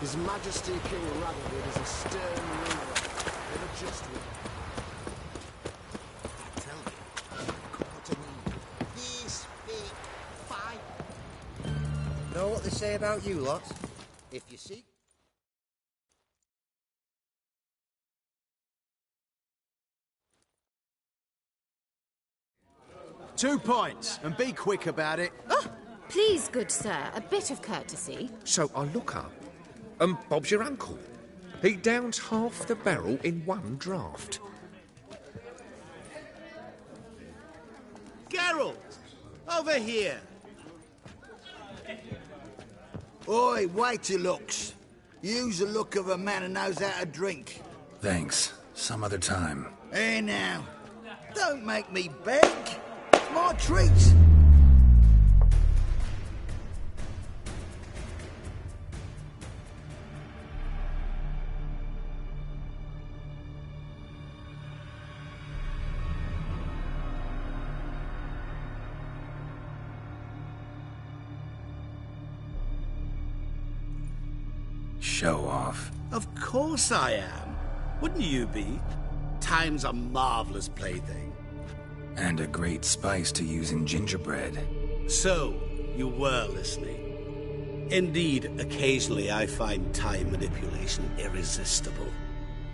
S13: His Majesty King Rutherford is a stern ruler, never just with
S8: I tell you, what I mean. This big fight. Know what they say about you lot? If you seek.
S11: "2 points, and be quick about it."
S4: Oh, please, good sir, a bit of courtesy.
S5: So I look up, and Bob's your uncle. He downs half the barrel in one draught.
S7: Geralt! Over here!
S14: Oi, wait your looks. Use the look of a man who knows how to drink.
S1: Thanks. Some other time.
S14: Hey now, don't make me beg. It's my treat.
S1: Show off.
S7: Of course I am. Wouldn't you be? Time's a marvelous plaything.
S1: And a great spice to use in gingerbread.
S7: So, you were listening. Indeed, occasionally I find time manipulation irresistible.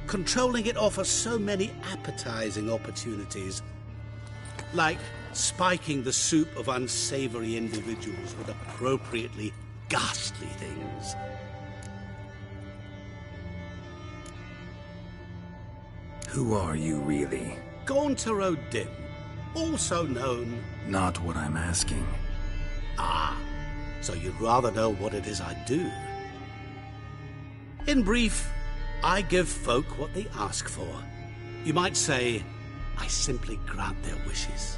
S7: Controlling it offers so many appetizing opportunities. Like spiking the soup of unsavory individuals with appropriately ghastly things.
S1: Who are you, really?
S7: Gaunter O'Dim, also known...
S1: Not what I'm asking.
S7: Ah, so you'd rather know what it is I do. In brief, I give folk what they ask for. You might say, I simply grant their wishes.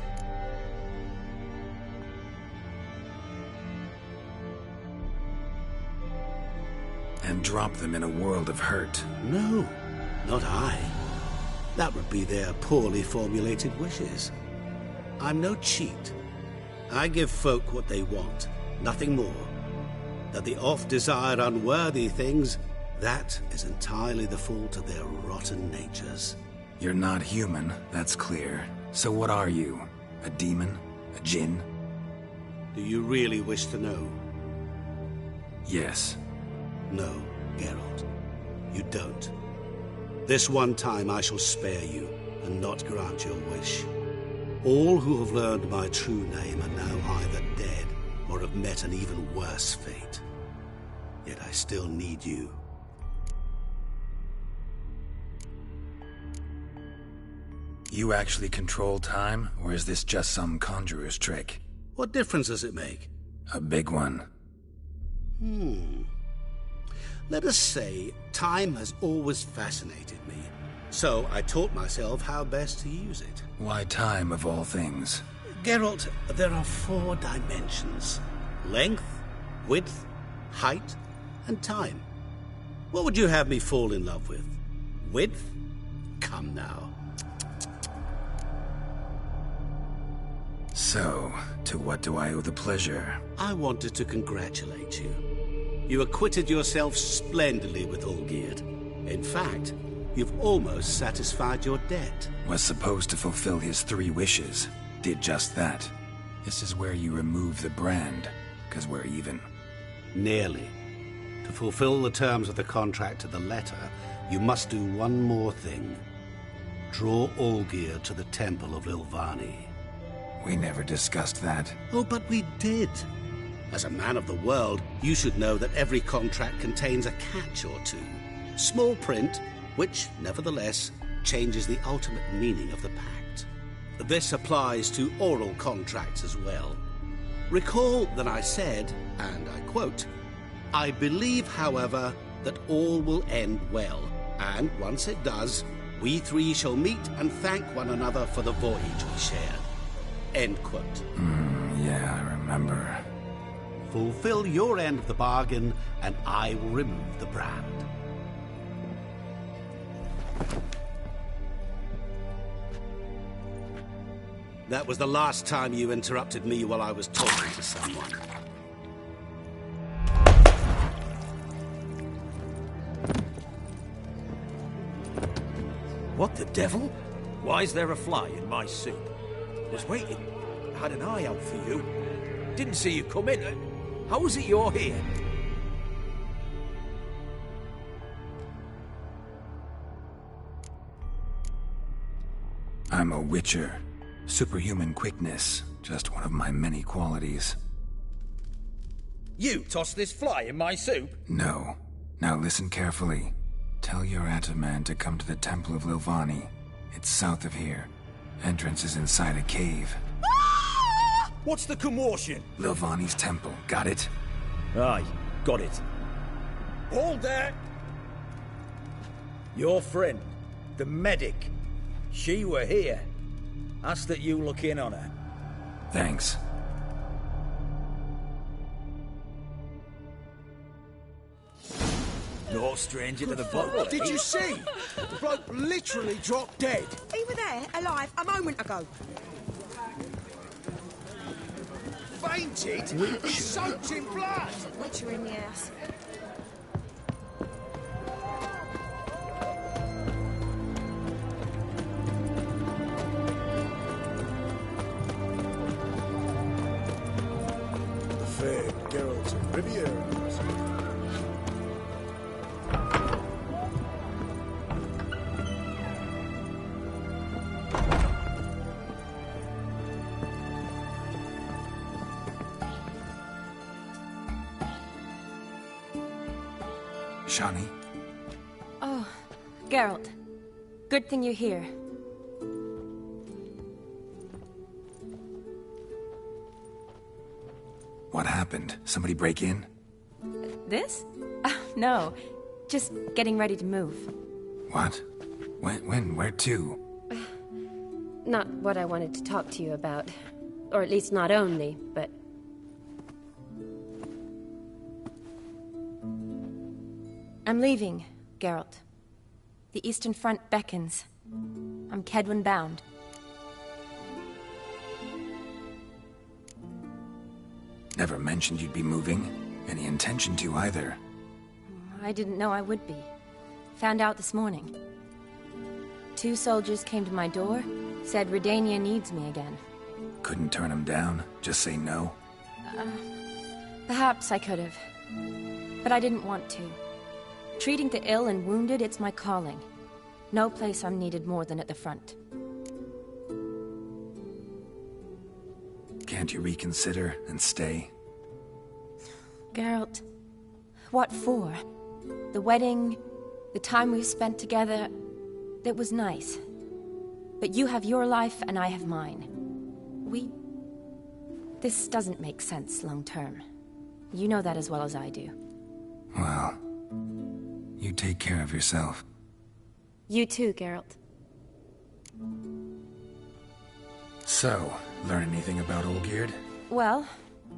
S1: And drop them in a world of hurt.
S7: No, not I. That would be their poorly formulated wishes. I'm no cheat. I give folk what they want, nothing more. That they oft desire unworthy things, that is entirely the fault of their rotten natures.
S1: You're not human, that's clear. So what are you? A demon? A djinn?
S7: Do you really wish to know?
S1: Yes.
S7: No, Geralt. You don't. This one time I shall spare you, and not grant your wish. All who have learned my true name are now either dead, or have met an even worse fate. Yet I still need you.
S1: You actually control time, or is this just some conjurer's trick?
S7: What difference does it make?
S1: A big one.
S7: Let us say time has always fascinated me. So I taught myself how best to use it.
S1: Why time, of all things?
S7: Geralt, there are 4 dimensions. Length, width, height, and time. What would you have me fall in love with? Width? Come now.
S1: So, to what do I owe the pleasure?
S7: I wanted to congratulate you. You acquitted yourself splendidly with Olgierd. In fact, you've almost satisfied your debt.
S1: Was supposed to fulfill his 3 wishes. Did just that. This is where you remove the brand, 'cause we're even.
S7: Nearly. To fulfill the terms of the contract to the letter, you must do one more thing. Draw Olgierd to the Temple of Lilvani.
S1: We never discussed that.
S7: Oh, but we did. As a man of the world, you should know that every contract contains a catch or two. Small print, which, nevertheless, changes the ultimate meaning of the pact. This applies to oral contracts as well. Recall that I said, and I quote, "I believe, however, that all will end well, and once it does, we 3 shall meet and thank one another for the voyage we shared." End quote.
S1: Yeah, I remember.
S7: Fulfill your end of the bargain, and I will remove the brand. That was the last time you interrupted me while I was talking to someone.
S15: What the devil? Why is there a fly in my soup? Was waiting. Had an eye out for you. Didn't see you come in. How is it you're here?
S1: I'm a witcher. Superhuman quickness. Just one of my many qualities.
S15: You tossed this fly in my soup?
S1: No. Now listen carefully. Tell your Ataman to come to the Temple of Lilvani. It's south of here. Entrance is inside a cave.
S15: What's the commotion?
S1: Lilvani's temple. Got it?
S15: Aye, got it. Hold there! Your friend, the medic. She were here. Ask that you look in on her.
S1: Thanks.
S15: No stranger to the bottle.
S12: Did you see? The bloke literally dropped dead.
S9: He were there, alive, a moment ago.
S12: Fainted? He's soaked in blood.
S9: Witcher in the house.
S12: The fair Geralt of Riviera.
S1: Shani?
S16: Oh, Geralt. Good thing you're here.
S1: What happened? Somebody break in?
S16: This? No. Just getting ready to move.
S1: What? When? Where to?
S17: Not what I wanted to talk to you about. Or at least not only, but...
S16: I'm leaving, Geralt. The Eastern Front beckons. I'm Kedwin bound.
S1: Never mentioned you'd be moving. Any intention to either.
S16: I didn't know I would be. Found out this morning. 2 soldiers came to my door, said Redania needs me again.
S1: Couldn't turn him down? Just say no?
S16: Perhaps I could have. But I didn't want to. Treating the ill and wounded, it's my calling. No place I'm needed more than at the front.
S1: Can't you reconsider and stay?
S16: Geralt, what for? The wedding, the time we've spent together, it was nice. But you have your life and I have mine. This doesn't make sense long term. You know that as well as I do.
S1: Well, you take care of yourself.
S17: You too, Geralt.
S1: So, learn anything about Olgierd?
S16: Well,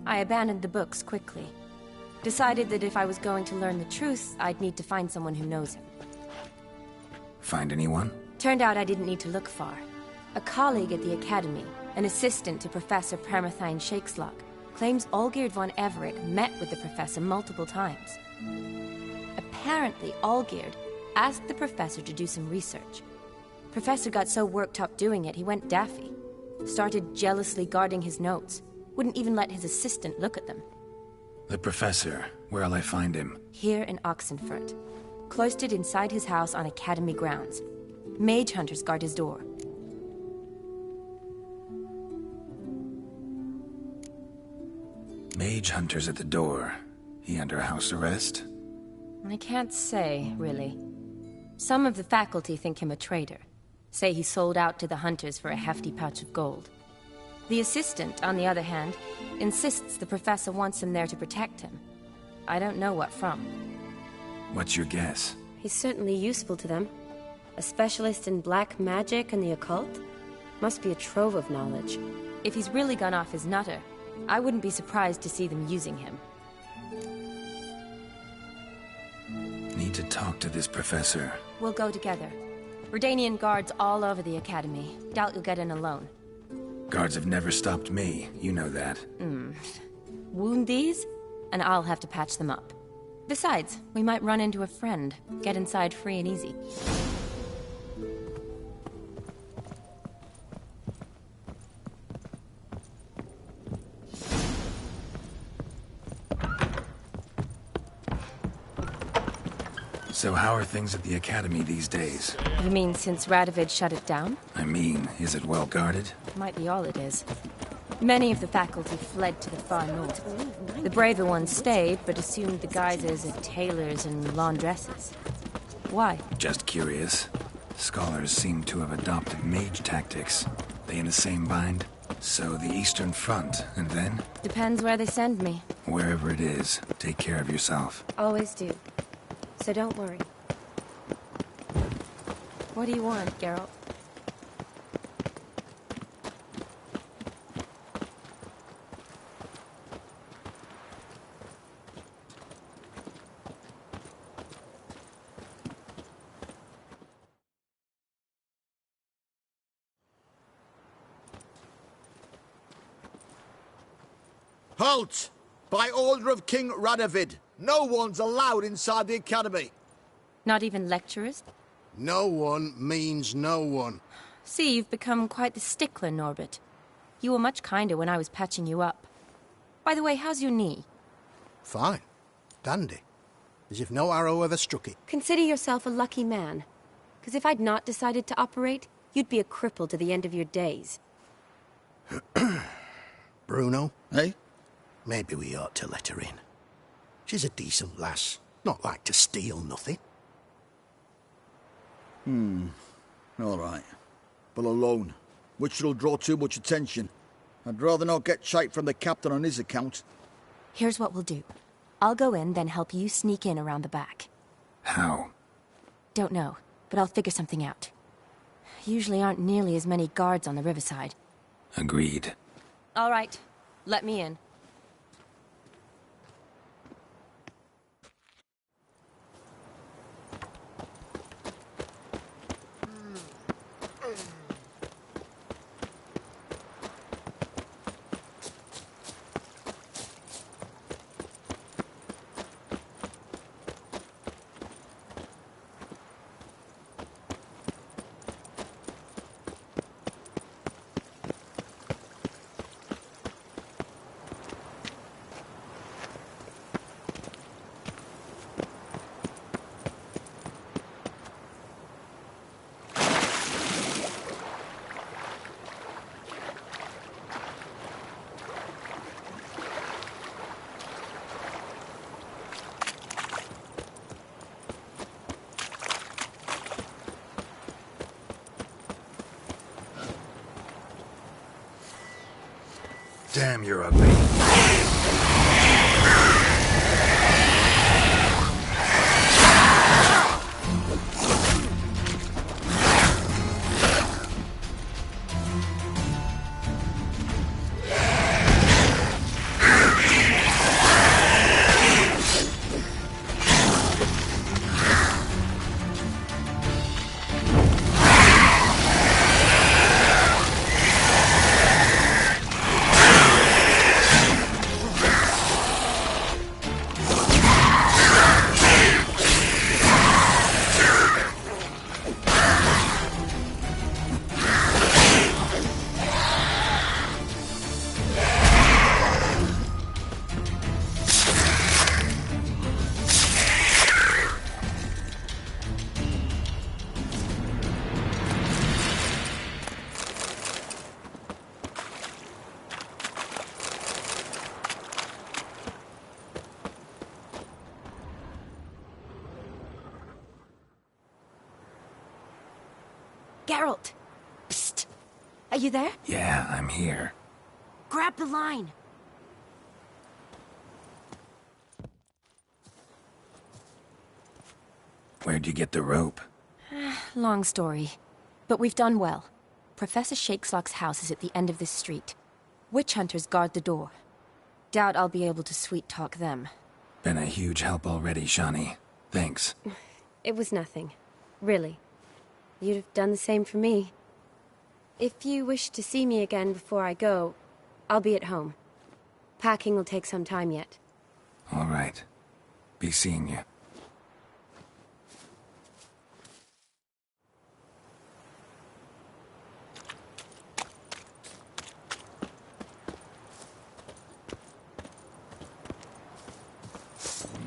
S16: I abandoned the books quickly. Decided that if I was going to learn the truth, I'd need to find someone who knows him.
S1: Find anyone?
S16: Turned out I didn't need to look far. A colleague at the Academy, an assistant to Professor Permathine Shakeslock, claims Olgierd von Everett met with the professor multiple times. Apparently, Olgierd asked the professor to do some research. Professor got so worked up doing it, he went daffy. Started jealously guarding his notes. Wouldn't even let his assistant look at them.
S1: The professor. Where'll I find him?
S16: Here in Oxenfurt. Cloistered inside his house on Academy grounds. Mage hunters guard his door.
S1: Mage hunters at the door. He under house arrest?
S16: I can't say, really. Some of the faculty think him a traitor. Say he sold out to the hunters for a hefty pouch of gold. The assistant, on the other hand, insists the professor wants him there to protect him. I don't know what from.
S1: What's your guess?
S17: He's certainly useful to them. A specialist in black magic and the occult? Must be a trove of knowledge.
S16: If he's really gone off his nutter, I wouldn't be surprised to see them using him.
S1: Need to talk to this professor.
S16: We'll go together. Redanian guards all over the Academy. Doubt you'll get in alone.
S1: Guards have never stopped me, you know that.
S16: Wound these, and I'll have to patch them up. Besides, we might run into a friend. Get inside free and easy.
S1: So how are things at the Academy these days?
S16: You mean since Radovid shut it down?
S1: I mean, is it well guarded?
S16: Might be all it is. Many of the faculty fled to the far north. The braver ones stayed, but assumed the guises of tailors and laundresses. Why?
S1: Just curious. Scholars seem to have adopted mage tactics. They in the same bind? So the Eastern Front, and then?
S16: Depends where they send me.
S1: Wherever it is, take care of yourself.
S17: Always do. So don't worry.
S16: What do you want, Geralt?
S12: Halt! By order of King Radovid, no one's allowed inside the Academy.
S16: Not even lecturers?
S12: No one means no one.
S16: See, you've become quite the stickler, Norbert. You were much kinder when I was patching you up. By the way, how's your knee?
S12: Fine. Dandy. As if no arrow ever struck it.
S17: Consider yourself a lucky man. Because if I'd not decided to operate, you'd be a cripple to the end of your days.
S12: Bruno, eh? Maybe we ought to let her in. She's a decent lass. Not like to steal nothing.
S18: All right. But alone, which will draw too much attention. I'd rather not get shite from the captain on his account.
S16: Here's what we'll do. I'll go in, then help you sneak in around the back.
S1: How?
S16: Don't know, but I'll figure something out. Usually aren't nearly as many guards on the riverside.
S1: Agreed.
S16: All right. Let me in.
S1: Damn, you're ugly.
S16: Geralt! Psst! Are you there?
S1: Yeah, I'm here.
S16: Grab the line!
S1: Where'd you get the rope?
S16: Long story. But we've done well. Professor Shakeslock's house is at the end of this street. Witch hunters guard the door. Doubt I'll be able to sweet-talk them.
S1: Been a huge help already, Shani. Thanks.
S17: It was nothing. Really. You'd have done the same for me. If you wish to see me again before I go, I'll be at home. Packing will take some time yet.
S1: All right. Be seeing you.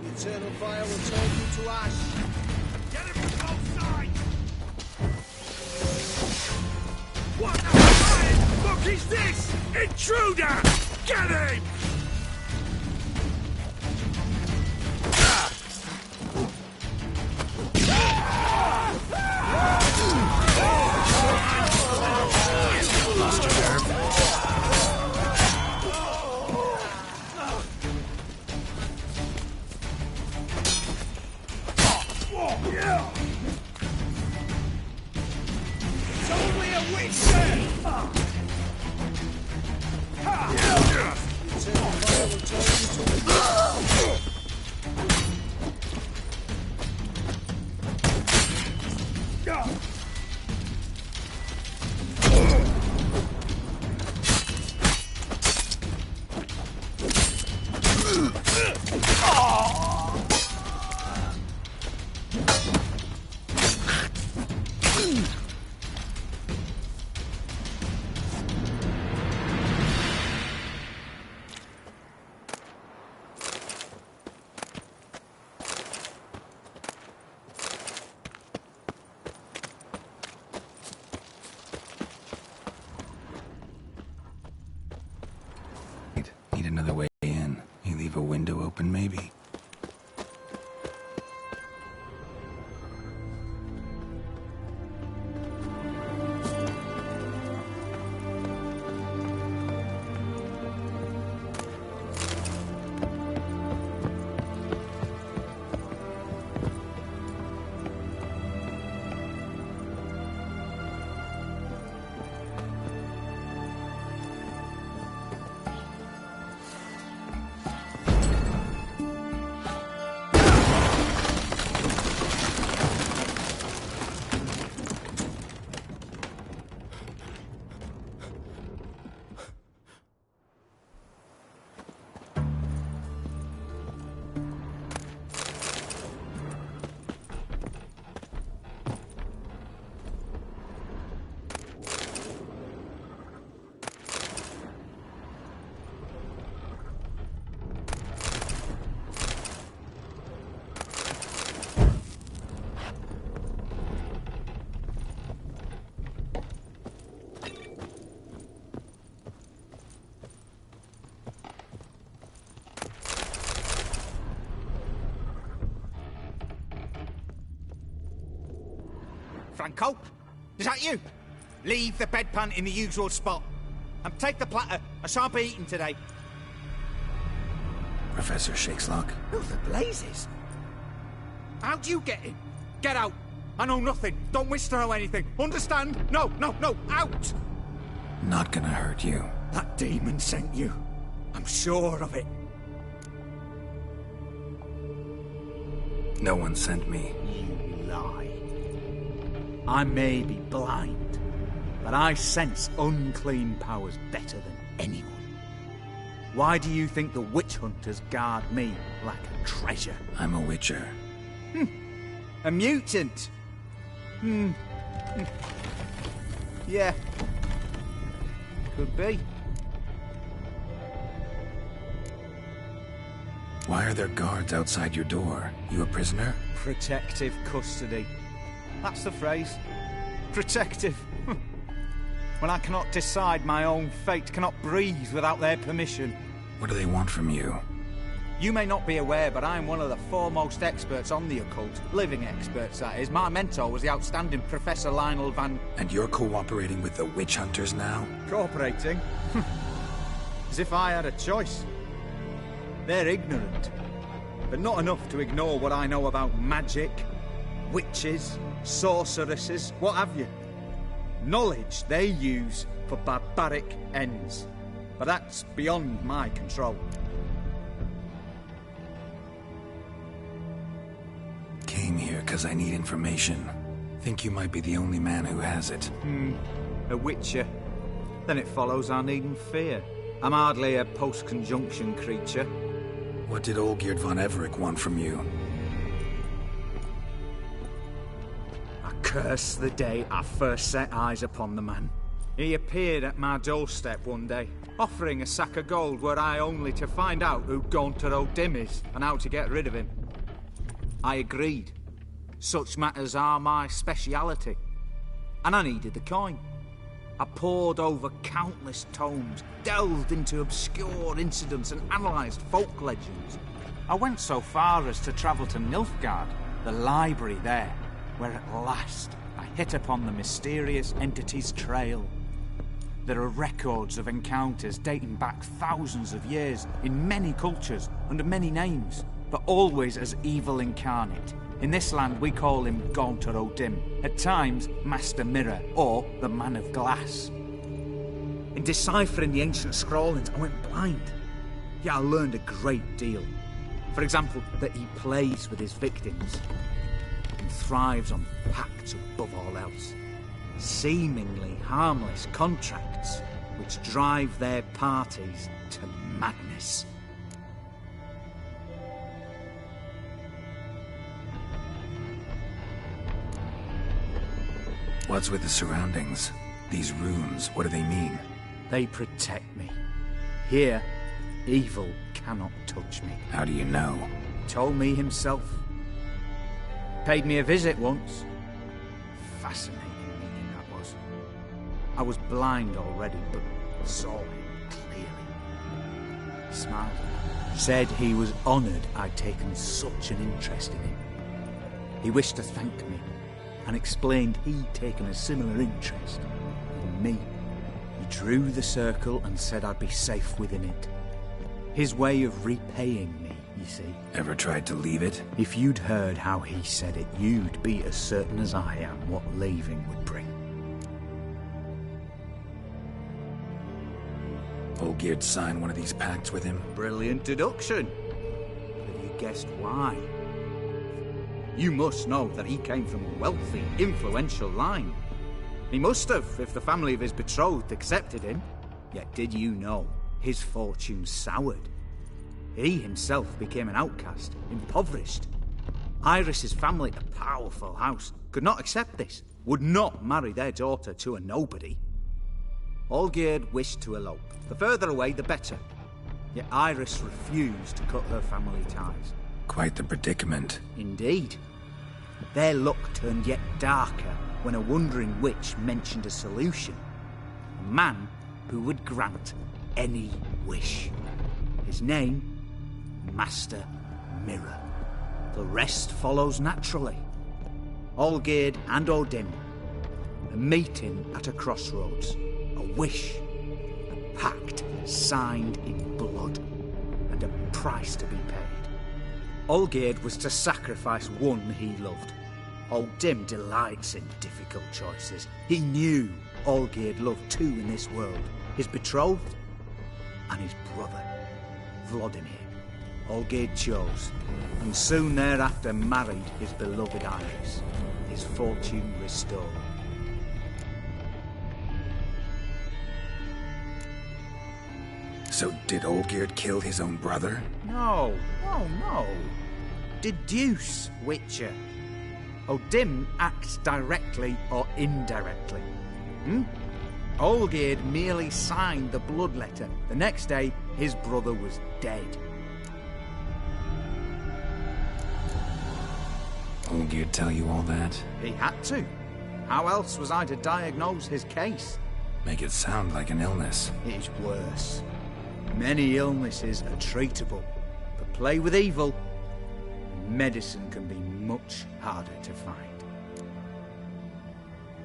S11: The eternal fire will turn you to ash.
S15: Get him from both sides! What the fuck is this? Intruder! Get him!
S1: Lost your nerve?
S15: It's only a witch then!
S11: Eternal fire will turn you to ash.
S1: Need another way in. You leave a window open, maybe?
S19: Franco? Is that you? Leave the bedpan in the usual spot.
S15: And take the platter. I shan't be eating today.
S1: Professor Shakeslock?
S15: Who the blazes? How'd you get in? Get out. I know nothing. Don't wish to know anything. Understand? No, out!
S1: Not gonna hurt you.
S15: That demon sent you. I'm sure of it.
S1: No one sent me.
S15: You lie. I may be blind, but I sense unclean powers better than anyone. Why do you think the witch hunters guard me like a treasure?
S1: I'm a witcher.
S15: A mutant? Yeah. Could be.
S1: Why are there guards outside your door? You a prisoner?
S15: Protective custody. That's the phrase. Protective. When I cannot decide my own fate, cannot breathe without their permission.
S1: What do they want from you?
S15: You may not be aware, but I am one of the foremost experts on the occult. Living experts, that is. My mentor was the outstanding Professor Lionel Van...
S1: And you're cooperating with the witch hunters now?
S15: Cooperating? As if I had a choice. They're ignorant, but not enough to ignore what I know about magic, witches, sorceresses, what have you. Knowledge they use for barbaric ends. But that's beyond my control.
S1: Came here because I need information. Think you might be the only man who has it.
S15: A witcher. Then it follows I needn't fear. I'm hardly a post-conjunction creature.
S1: What did Olgierd von Everec want from you?
S15: I curse the day I first set eyes upon the man. He appeared at my doorstep one day, offering a sack of gold were I only to find out who Gaunter O'Dim is and how to get rid of him. I agreed. Such matters are my speciality. And I needed the coin. I pored over countless tomes, delved into obscure incidents and analysed folk legends. I went so far as to travel to Nilfgaard, the library there, where at last I hit upon the mysterious entity's trail. There are records of encounters dating back thousands of years in many cultures under many names, but always as evil incarnate. In this land we call him Gaunter O'Dim, at times Master Mirror or the Man of Glass. In deciphering the ancient scrawlings I went blind, yet I learned a great deal. For example, that he plays with his victims and thrives on pacts above all else. Seemingly harmless contracts which drive their parties to madness.
S1: What's with the surroundings? These runes, what do they mean?
S15: They protect me. Here, evil cannot touch me.
S1: How do you know?
S15: He told me himself. Paid me a visit once. Fascinating meeting that was. I was blind already, but saw him clearly. He smiled. Said he was honoured I'd taken such an interest in him. He wished to thank me, and explained he'd taken a similar interest in me. He drew the circle and said I'd be safe within it. His way of repaying me, you see.
S1: Ever tried to leave it?
S15: If you'd heard how he said it, you'd be as certain as I am what leaving would bring.
S1: Olgierd signed one of these pacts with him?
S15: Brilliant deduction. Have you guessed why? You must know that he came from a wealthy, influential line. He must have, if the family of his betrothed accepted him. Yet did you know his fortune soured? He himself became an outcast, impoverished. Iris's family, a powerful house, could not accept this, would not marry their daughter to a nobody. Olgierd wished to elope. The further away, the better. Yet Iris refused to cut her family ties.
S1: Quite the predicament.
S15: Indeed. Their luck turned yet darker when a wandering witch mentioned a solution. A man who would grant any wish. His name, Master Mirror. The rest follows naturally. Olgierd and O'Dim, a meeting at a crossroads, a wish, a pact signed in blood, and a price to be paid. Olgierd was to sacrifice one he loved. Old Dim delights in difficult choices. He knew Olgierd loved two in this world, his betrothed and his brother, Vladimir. Olgierd chose, and soon thereafter married his beloved Iris, his fortune restored.
S1: So did Olgierd kill his own brother?
S15: No. Deduce, Witcher. Dim acts directly or indirectly. Olgierd merely signed the blood letter. The next day, his brother was dead.
S1: Olgierd tell you all that?
S15: He had to. How else was I to diagnose his case?
S1: Make it sound like an illness.
S15: It's worse. Many illnesses are treatable, but play with evil, medicine can be much harder to find.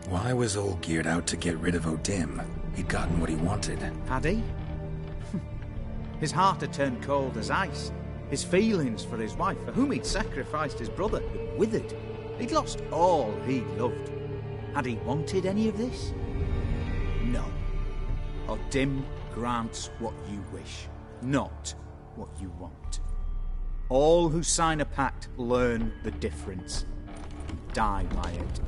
S1: Why was Olgierd out to get rid of Odim? He'd gotten what he wanted.
S15: Had he? His heart had turned cold as ice. His feelings for his wife, for whom he'd sacrificed his brother, had withered. He'd lost all he loved. Had he wanted any of this? No. Odim grants what you wish, not what you want. All who sign a pact learn the difference and die by it.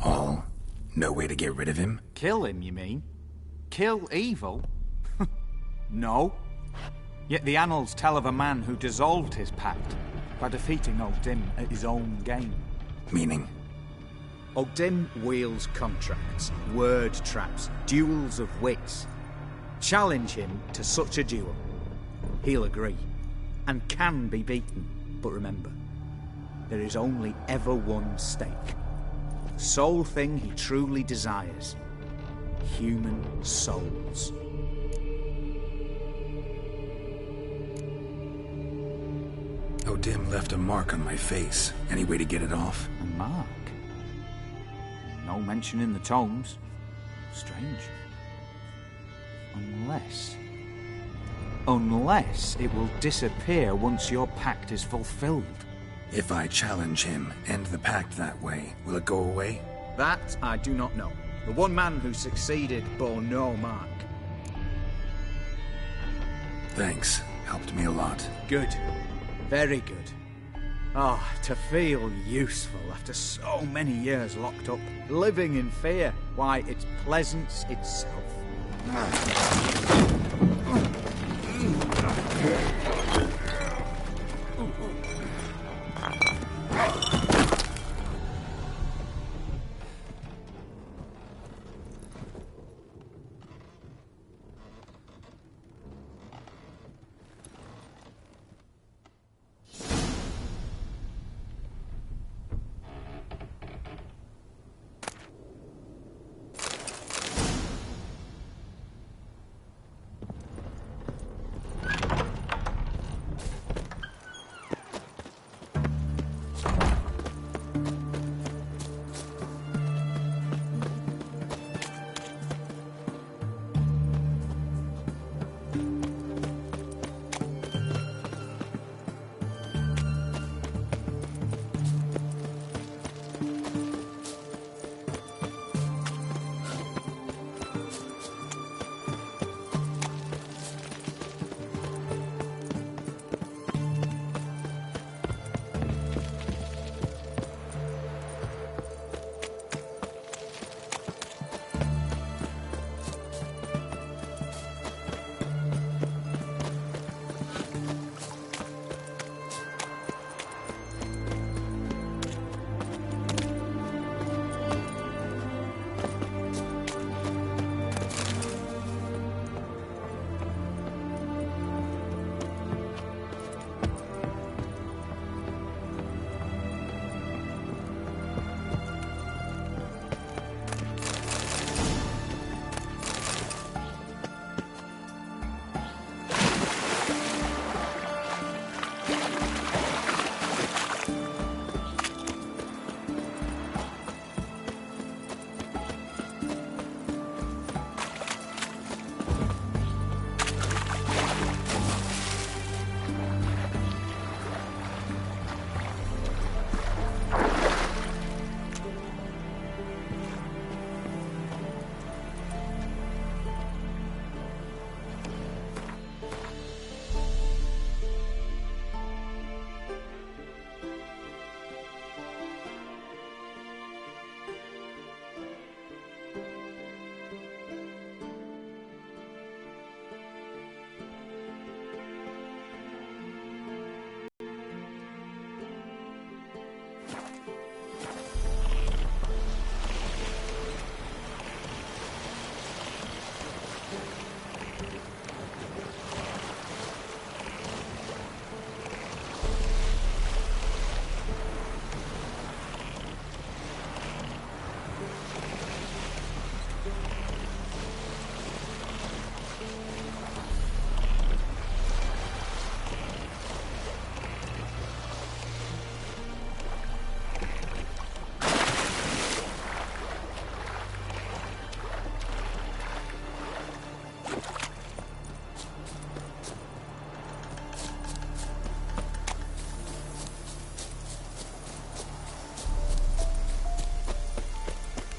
S1: All? No way to get rid of him?
S15: Kill him, you mean? Kill evil? No. Yet the annals tell of a man who dissolved his pact by defeating Odim at his own game.
S1: Meaning?
S15: Odim wields contracts, word traps, duels of wits. Challenge him to such a duel. He'll agree, and can be beaten. But remember, there is only ever one stake. The sole thing he truly desires. Human souls.
S1: Odim left a mark on my face. Any way to get it off?
S15: A mark? No mention in the tomes. Strange. Unless it will disappear once your pact is fulfilled.
S1: If I challenge him, end the pact that way, will it go away?
S15: That I do not know. The one man who succeeded bore no mark.
S1: Thanks. Helped me a lot.
S15: Good. Very good. Ah, to feel useful after so many years locked up, living in fear. Why, it's pleasance itself.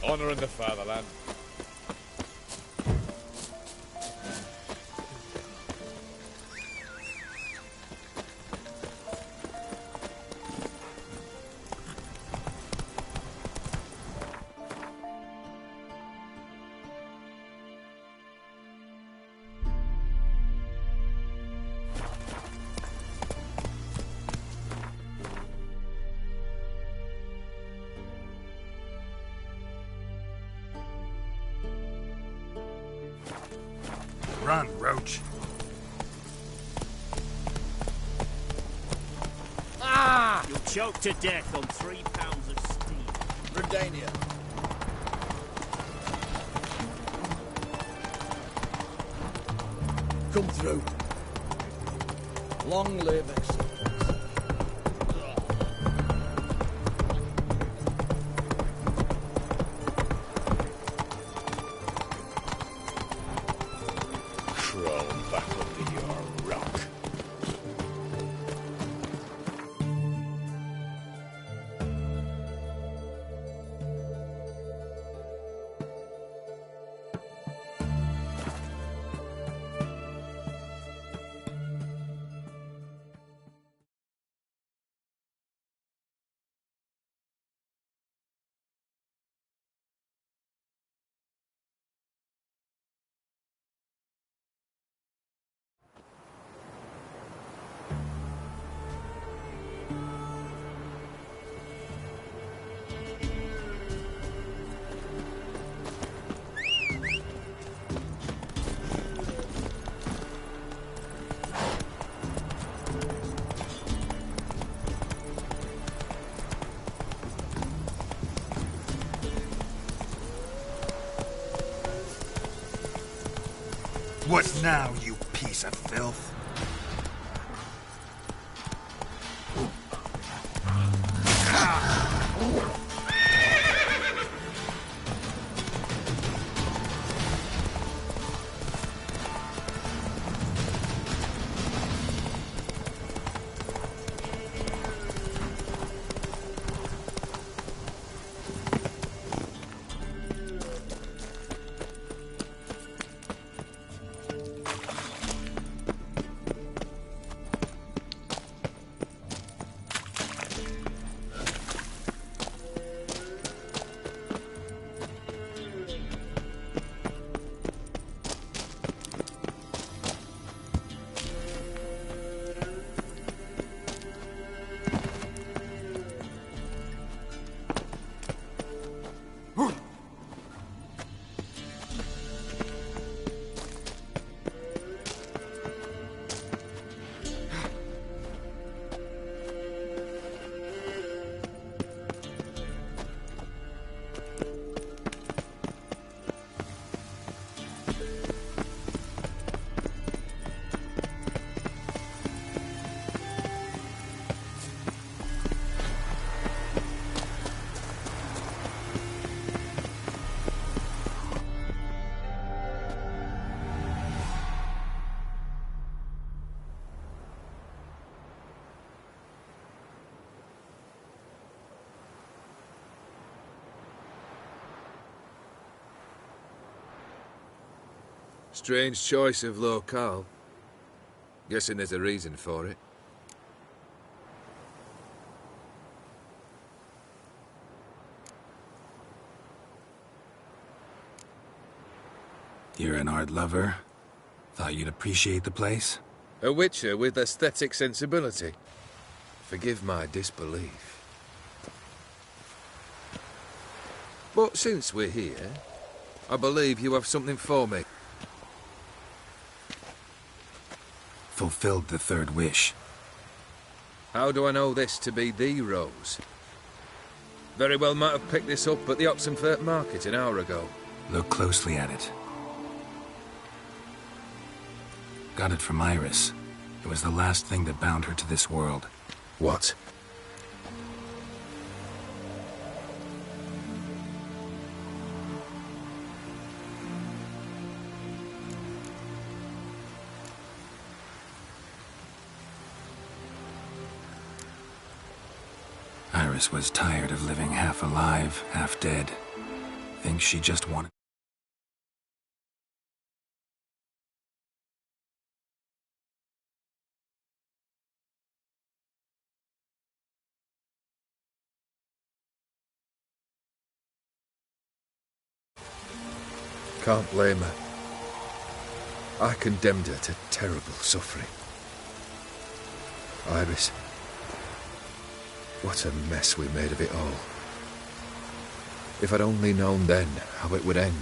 S19: Honouring the fatherland.
S1: Run, Roach.
S20: Ah! You'll choke to death on 3 pounds of steam.
S18: Redania. Come through. Long live excellence.
S19: Crawl back under your rock.
S1: What now, you piece of filth?
S5: Strange choice of locale. Guessing there's a reason for it.
S1: You're an art lover? Thought you'd appreciate the place?
S5: A witcher with aesthetic sensibility. Forgive my disbelief. But since we're here, I believe you have something for me.
S1: Fulfilled the third wish.
S5: How do I know this to be the rose? Very well might have picked this up at the Oxenfurt market an hour ago.
S1: Look closely at it. Got it from Iris. It was the last thing that bound her to this world.
S5: What?
S1: Iris was tired of living half alive, half dead. think she just wanted...
S5: Can't blame her. I condemned her to terrible suffering. Iris, what a mess we made of it all. If I'd only known then how it would end.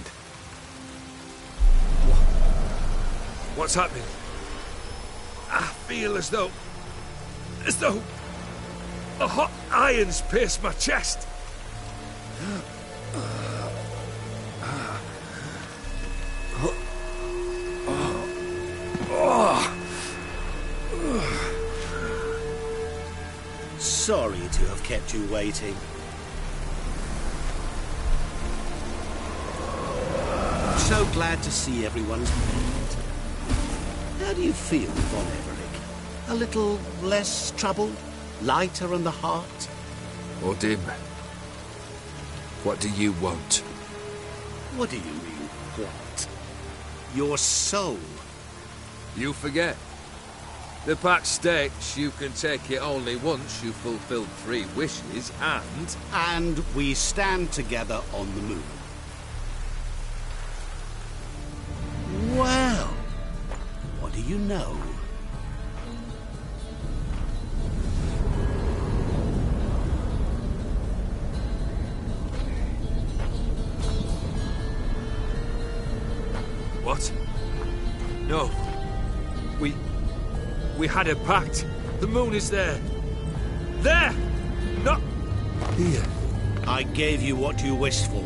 S5: What's happening? I feel as though a hot iron's pierced my chest.
S7: Sorry to have kept you waiting. So glad to see everyone's made. How do you feel, Von Everett? A little less troubled? Lighter on the heart?
S5: Odim, what do you want?
S7: What do you mean, what? Your soul.
S5: You forget. The pact states you can take it only once you've fulfilled 3 wishes, and...
S7: And we stand together on the moon. Well, what do you know?
S5: What? No. We had a pact. The moon is there. There! Not here.
S7: I gave you what you wished for.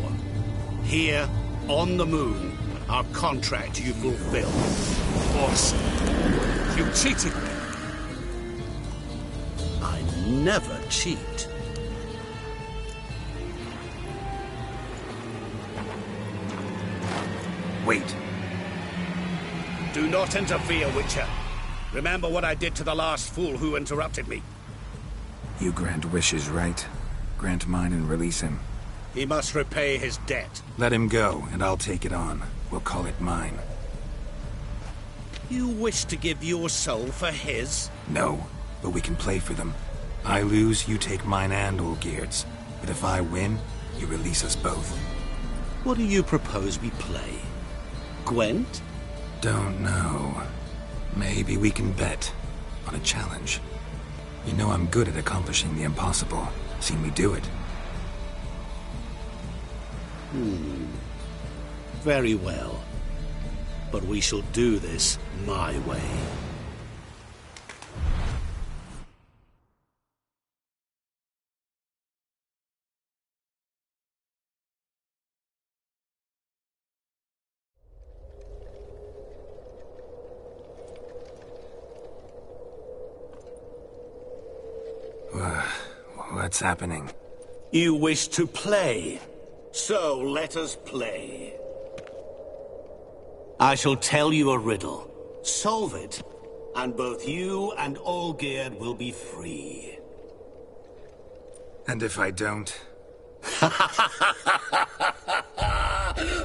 S7: Here, on the moon, our contract you fulfilled.
S5: Boss, you cheated me.
S7: I never cheat.
S1: Wait.
S7: Do not interfere, Witcher. Remember what I did to the last fool who interrupted me.
S1: You grant wishes, right? Grant mine and release him.
S7: He must repay his debt.
S1: Let him go, and I'll take it on. We'll call it mine.
S7: You wish to give your soul for his?
S1: No, but we can play for them. I lose, you take mine and Olgierd's. But if I win, you release us both.
S7: What do you propose we play? Gwent?
S1: Don't know. Maybe we can bet on a challenge. You know I'm good at accomplishing the impossible. Seen me do it.
S7: Very well. But we shall do this my way.
S1: What's happening?
S7: You wish to play, so let us play. I shall tell you a riddle. Solve it, and both you and Olgierd will be free.
S1: And if I don't?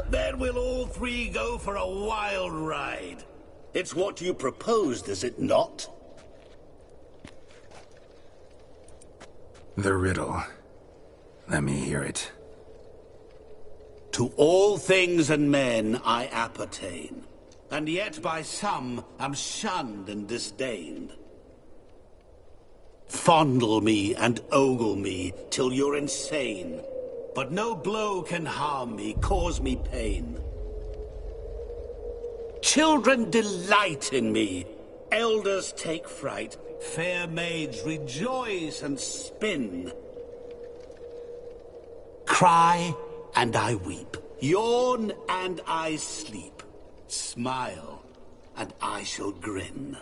S7: Then we'll all 3 go for a wild ride. It's what you proposed, is it not?
S1: The riddle. Let me hear it.
S7: To all things and men I appertain, and yet by some am shunned and disdained. Fondle me and ogle me till you're insane, but no blow can harm me, cause me pain. Children delight in me, elders take fright, fair maids rejoice and spin. Cry and I weep, yawn and I sleep, smile and I shall grin.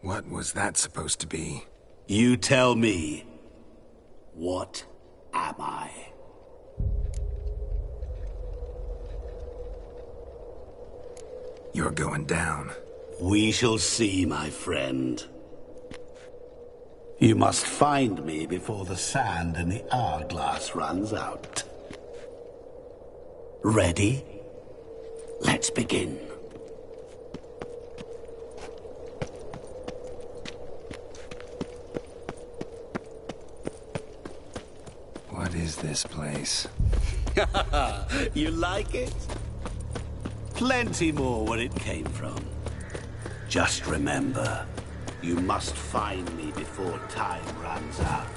S1: What was that supposed to be?
S7: You tell me, what am I?
S1: You're going down.
S7: We shall see, my friend. You must find me before the sand in the hourglass runs out. Ready? Let's begin.
S1: What is this place?
S7: You like it? Plenty more where it came from. Just remember, you must find me before time runs out.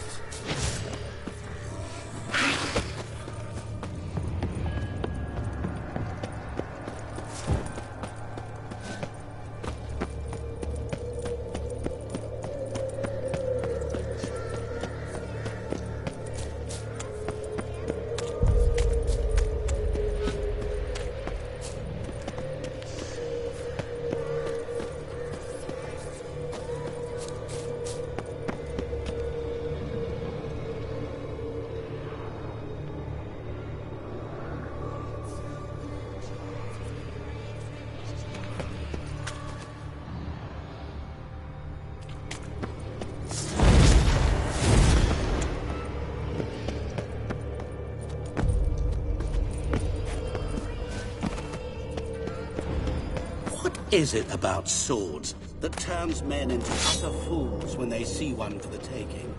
S7: Is it about swords that turns men into utter fools when they see one for the taking?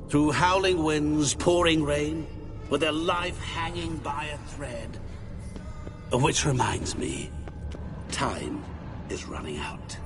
S7: Through howling winds, pouring rain, with their life hanging by a thread. Which reminds me, time is running out.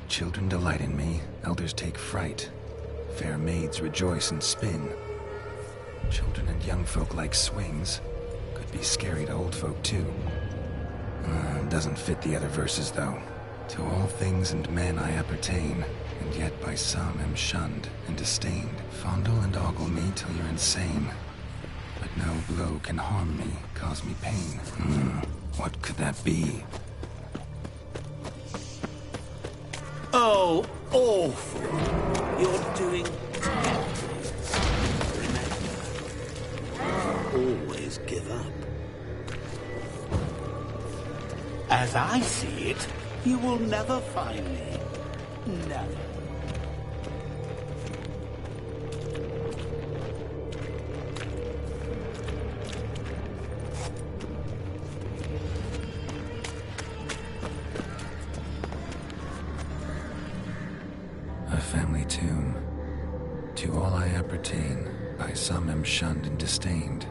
S1: Children delight in me, elders take fright. Fair maids rejoice and spin. Children and young folk like swings. Could be scary to old folk too. Doesn't fit the other verses though. To all things and men I appertain, and yet by some am shunned and disdained. Fondle and ogle me till you're insane. But no blow can harm me, cause me pain. What could that be?
S7: Oh, awful. You're doing terribly. Remember, always give up. As I see it, you will never find me. Never.
S1: Family tomb. To all I appertain, by some am shunned and disdained.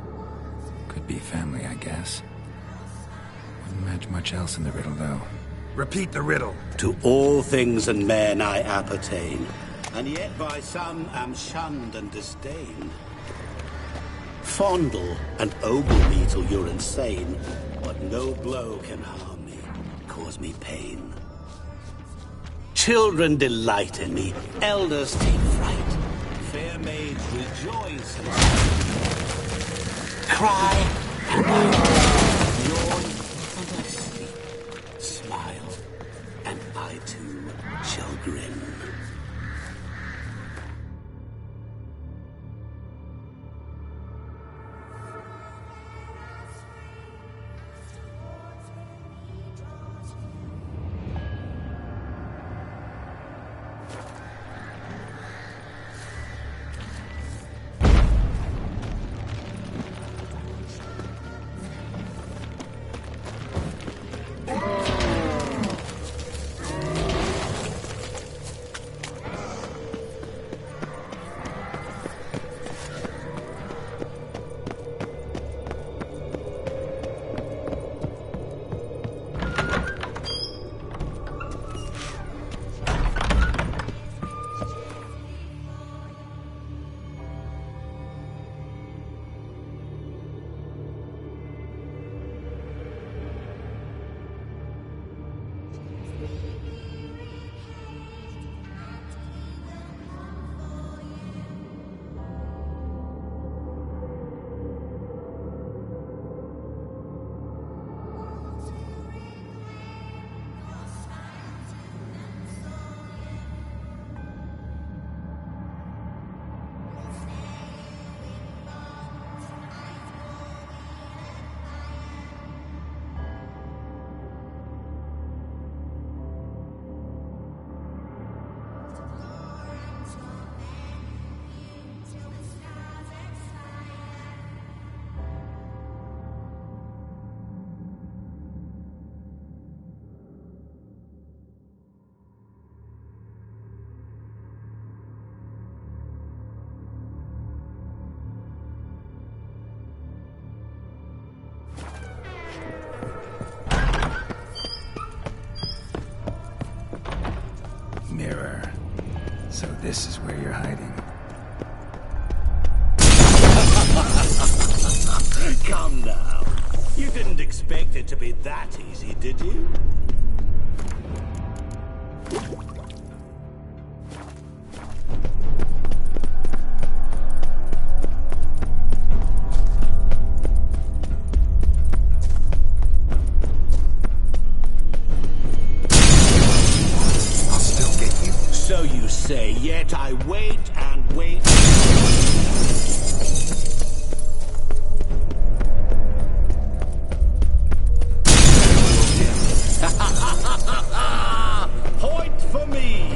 S1: Could be family, I guess. Wouldn't match much else in the riddle, though.
S7: Repeat the riddle. To all things and men I appertain, and yet by some am shunned and disdained. Fondle and ogle me till you're insane, but no blow can harm me, cause me pain. Children delight in me, elders take fright. Fair maids rejoice and cry and yawn and I sleep. Smile, and I too shall grin.
S1: this is where you're hiding.
S7: Come now. You didn't expect it to be that easy, did you?
S1: I'll still get you.
S7: So you say, yet I wait and wait. Point for me!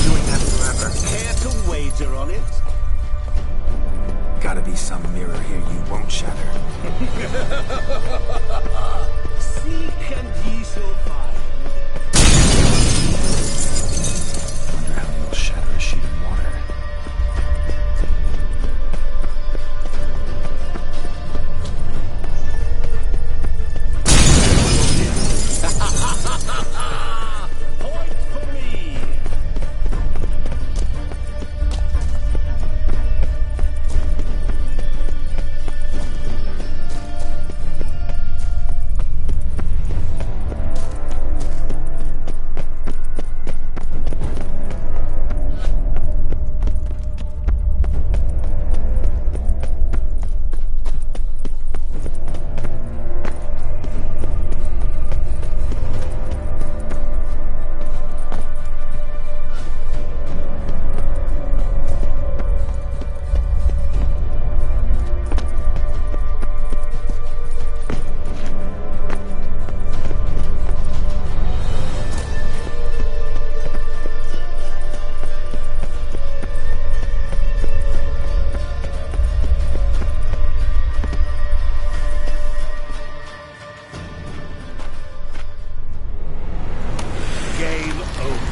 S1: Doing that forever.
S7: Care to wager on it?
S1: Gotta be some mirror here you won't shatter.
S7: Seek and ye shall find.
S1: Wonder how you'll shatter a sheet of water.
S7: Point for me! Game over.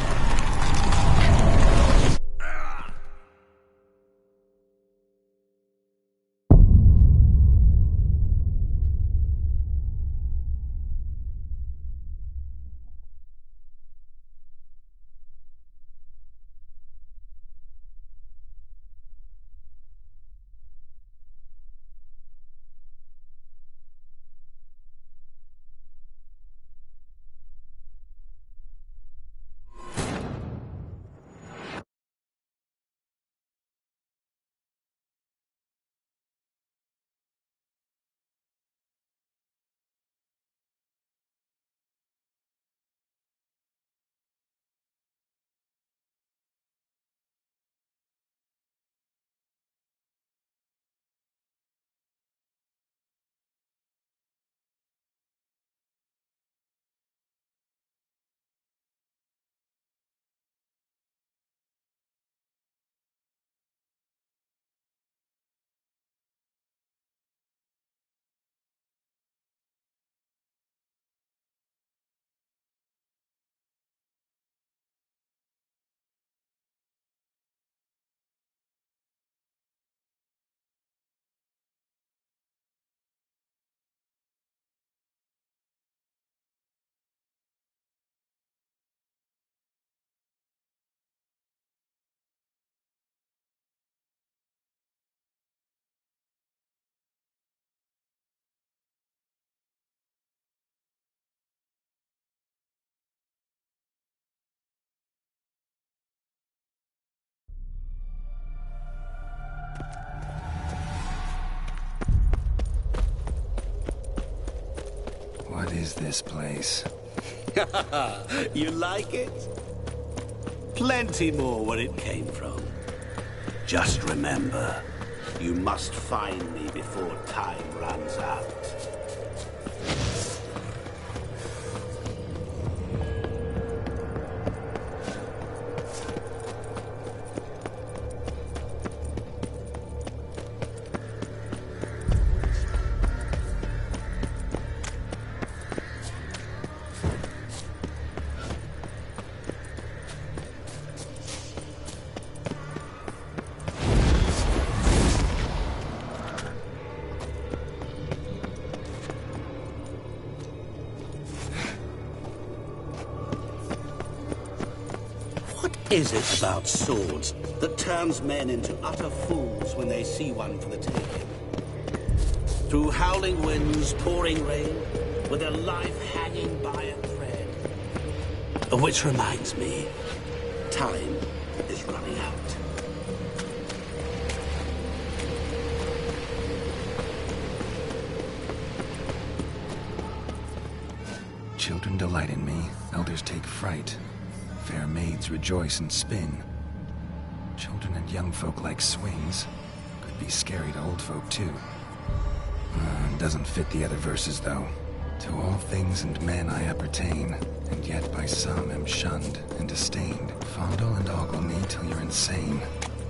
S1: What is this place?
S7: You like it? Plenty more where it came from. Just remember, you must find me before time runs out. What is it about swords that turns men into utter fools when they see one for the taking? Through howling winds, pouring rain, with their life hanging by a thread. Which reminds me, time is running out.
S1: Children delight in me, elders take fright. Fair maids rejoice and spin. Children and young folk like swings. Could be scary to old folk too. Doesn't fit the other verses though. To all things and men I appertain, and yet by some am shunned and disdained. Fondle and ogle me till you're insane.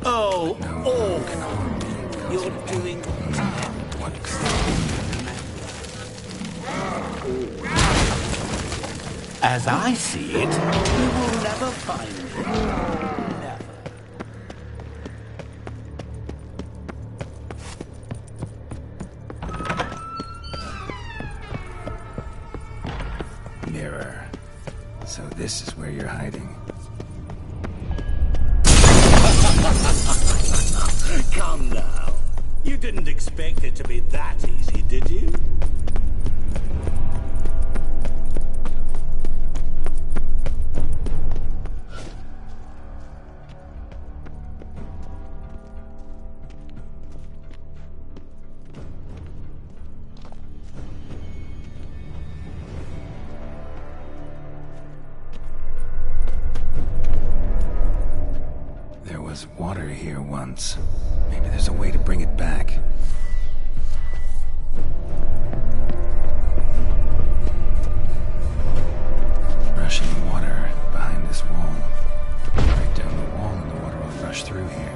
S7: Oh,
S1: no harm can harm me.
S7: You're doing
S1: what could
S7: As I see it, we will never find it.
S1: Never. Mirror. So this is where you're hiding.
S7: Come now. You didn't expect it to be that easy, did you?
S1: There was water here once. Maybe there's a way to bring it back. Rushing water behind this wall. Break down the wall and the water will rush through here.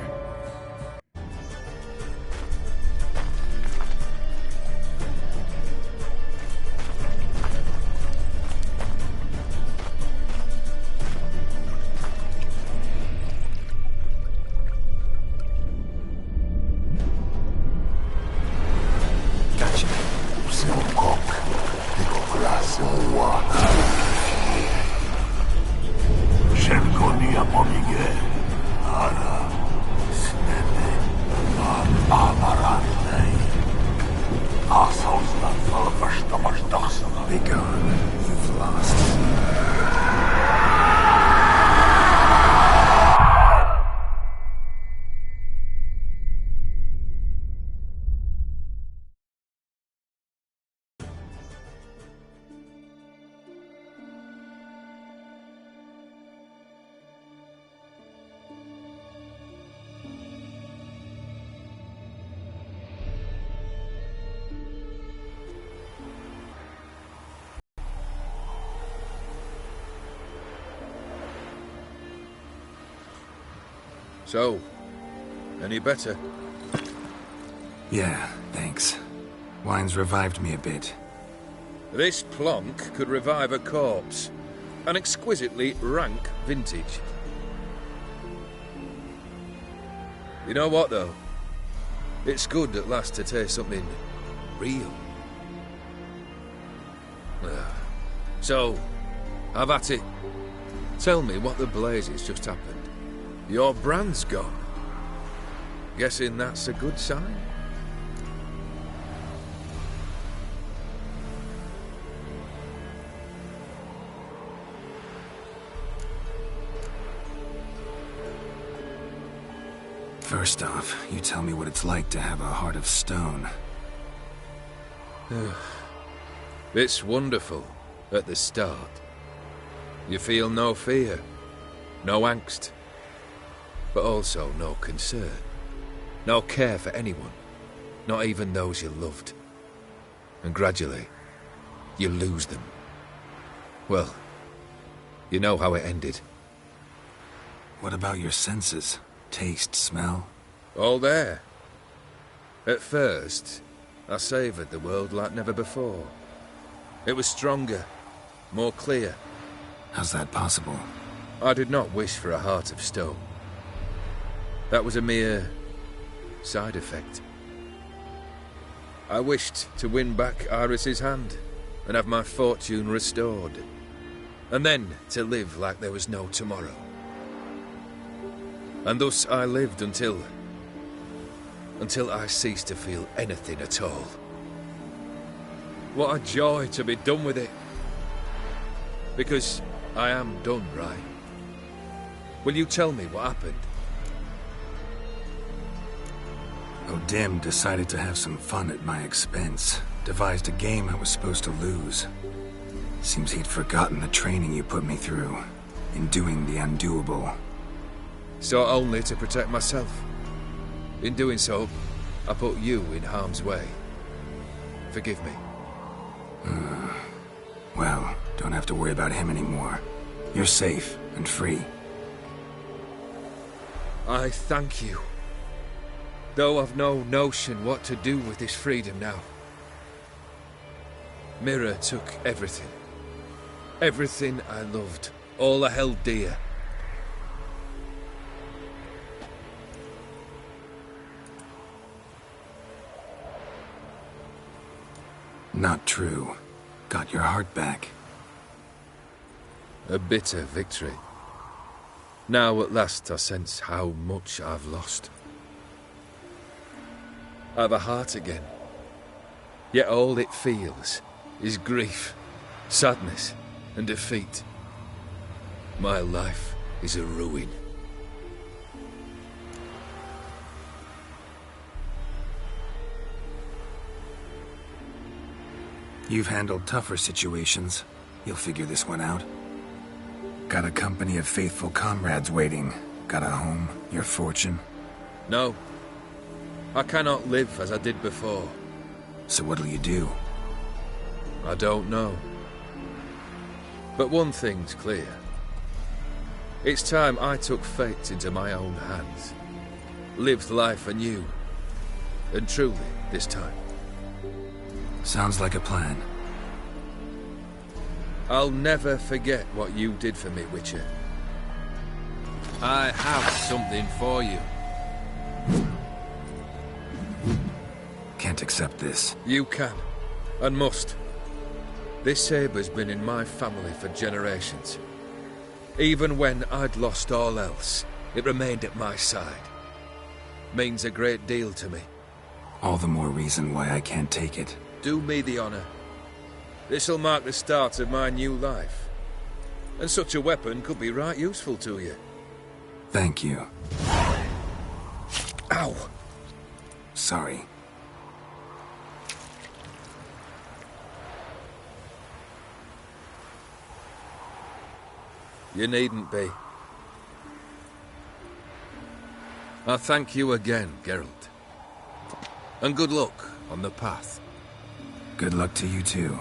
S1: Be gone. You've lost.
S5: So, any better?
S1: Yeah, thanks. Wine's revived me a bit.
S5: This plonk could revive a corpse. An exquisitely rank vintage. You know what, though? It's good at last to taste something real. So, have at it. Tell me what the blazes just happened. Your brand's gone. Guessing that's a good sign?
S1: First off, you tell me what it's like to have a heart of stone.
S5: It's wonderful at the start. You feel no fear, no angst, but also no concern, no care for anyone, not even those you loved. And gradually, you lose them. Well, you know how it ended.
S1: What about your senses? Taste, smell?
S5: All there. At first, I savoured the world like never before. It was stronger, more clear.
S1: How's that possible?
S5: I did not wish for a heart of stone. That was a mere side effect. I wished to win back Iris's hand and have my fortune restored. And then to live like there was no tomorrow. And thus I lived until I ceased to feel anything at all. What a joy to be done with it. Because I am done, right? Will you tell me what happened?
S1: O'Dim decided to have some fun at my expense. Devised a game I was supposed to lose. Seems he'd forgotten the training you put me through in doing the undoable.
S5: So only to protect myself. In doing so, I put you in harm's way. Forgive me.
S1: Well, don't have to worry about him anymore. You're safe and free.
S5: I thank you. Though I've no notion what to do with this freedom now. Mira took everything. Everything I loved. All I held dear.
S1: Not true. Got your heart back.
S5: A bitter victory. Now at last I sense how much I've lost. I've a heart again. Yet all it feels is grief, sadness, and defeat. My life is a ruin.
S1: You've handled tougher situations. You'll figure this one out. Got a company of faithful comrades waiting. Got a home, your fortune.
S5: No. I cannot live as I did before.
S1: So what'll you do?
S5: I don't know. But one thing's clear. It's time I took fate into my own hands. Lived life anew. And truly, this time.
S1: Sounds like a plan.
S5: I'll never forget what you did for me, Witcher. I have something for you.
S1: Can't accept this.
S5: You can, and must. This sabre's been in my family for generations. Even when I'd lost all else, it remained at my side. Means a great deal to me.
S1: All the more reason why I can't take it.
S5: Do me the honor. This'll mark the start of my new life. And such a weapon could be right useful to you.
S1: Thank you.
S5: Ow!
S1: Sorry.
S5: You needn't be. I thank you again, Geralt. And good luck on the path.
S1: Good luck to you too.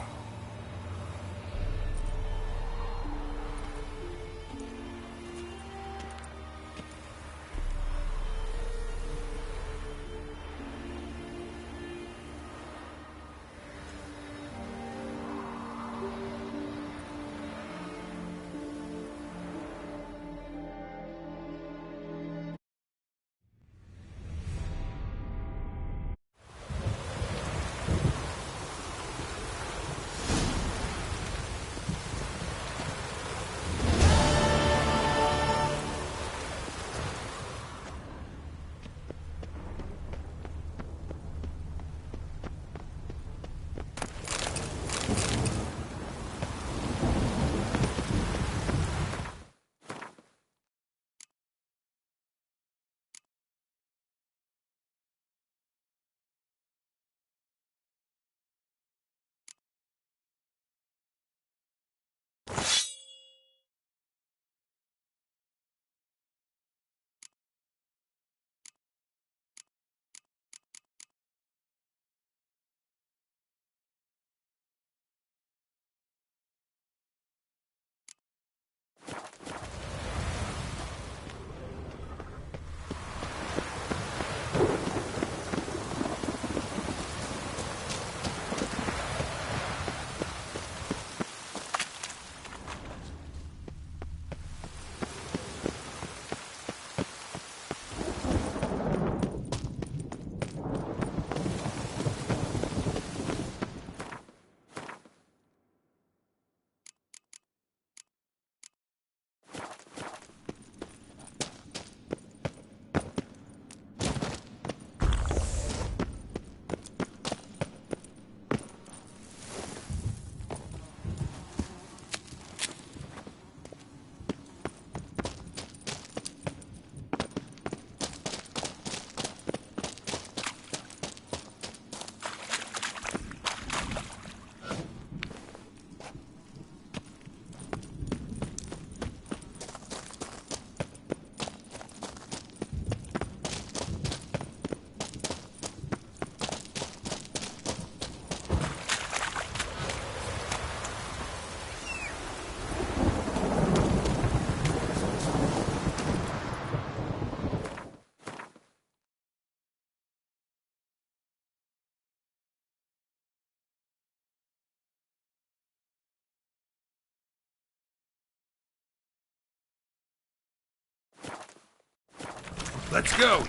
S5: Let's go!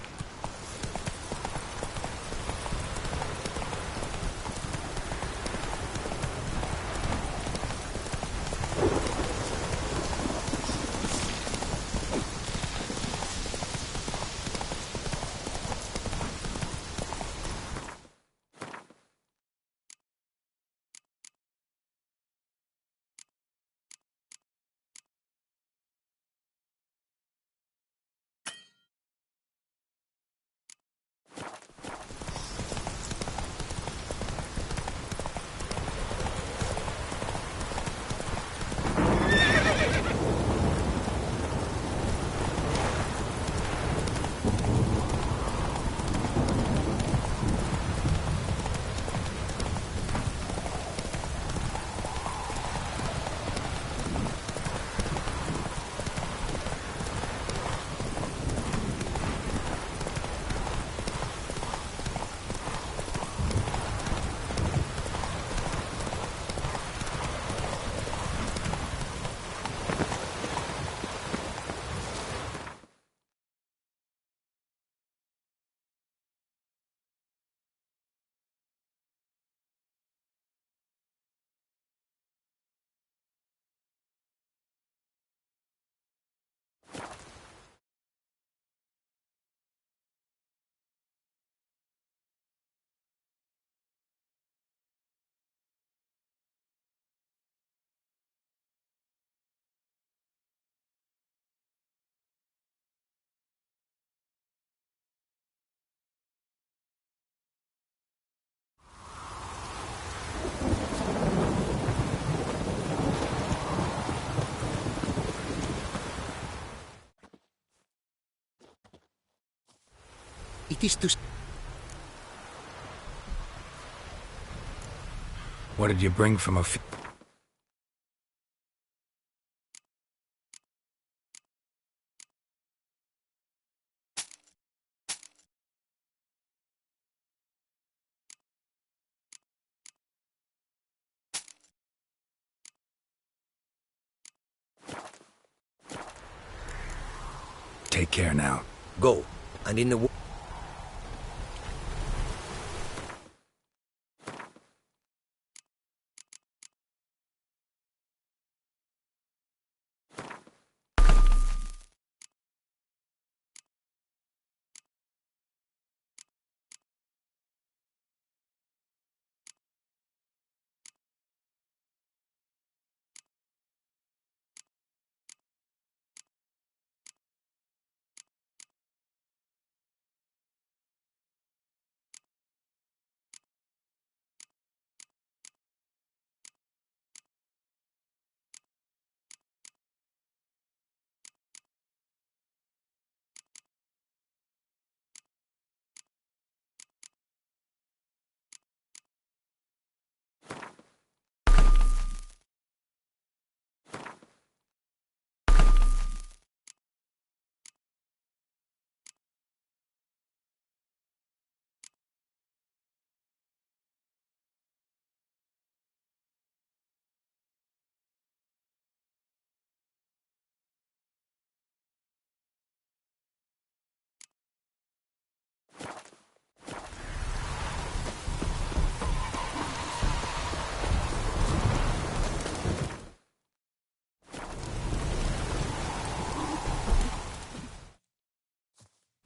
S12: It is to...
S1: What did you bring from a... Take care now.
S8: Go, and in the...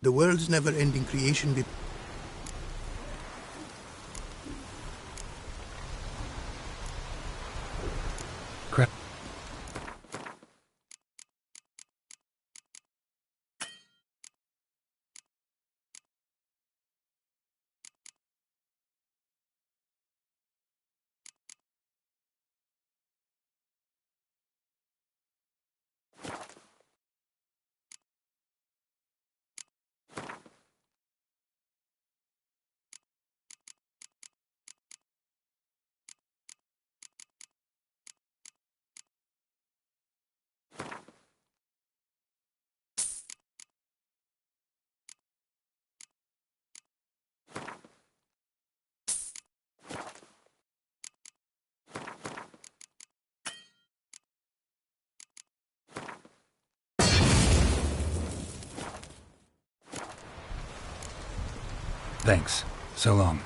S12: The world's never-ending creation be...
S1: Crap. Thanks. So long.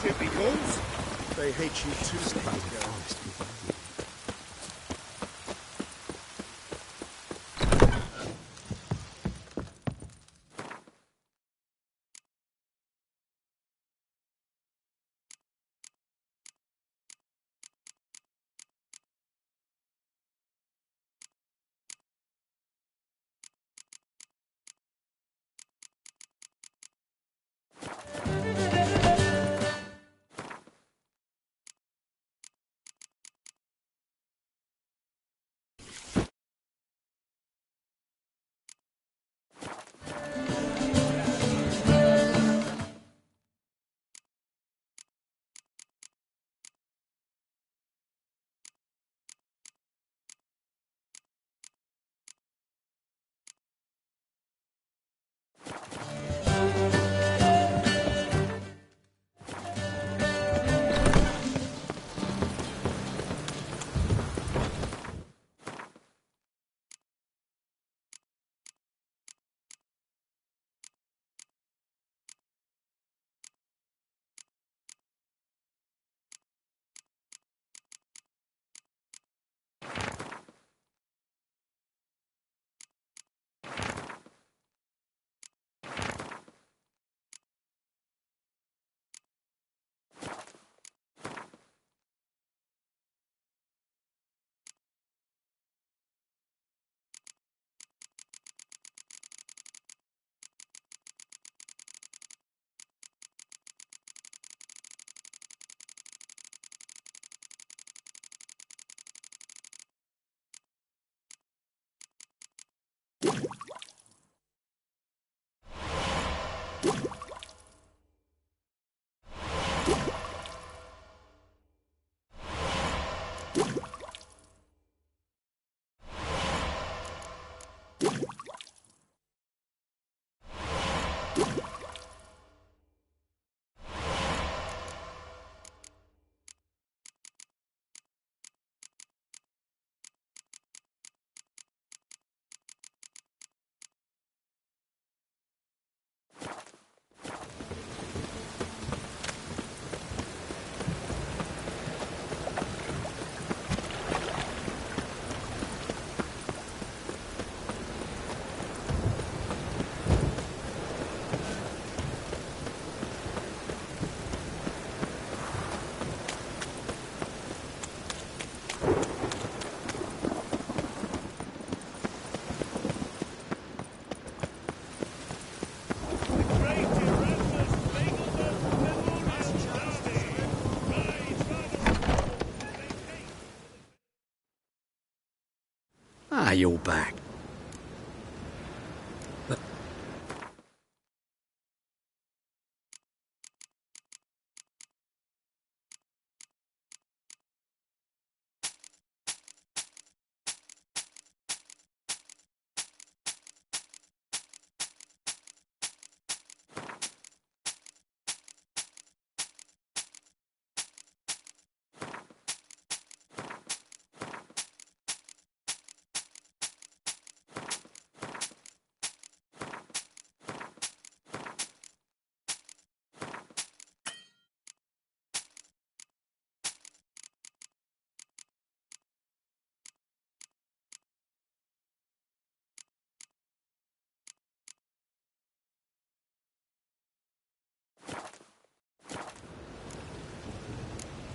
S13: Typicals. They hate you too, Pascal.
S12: Ah, you're back.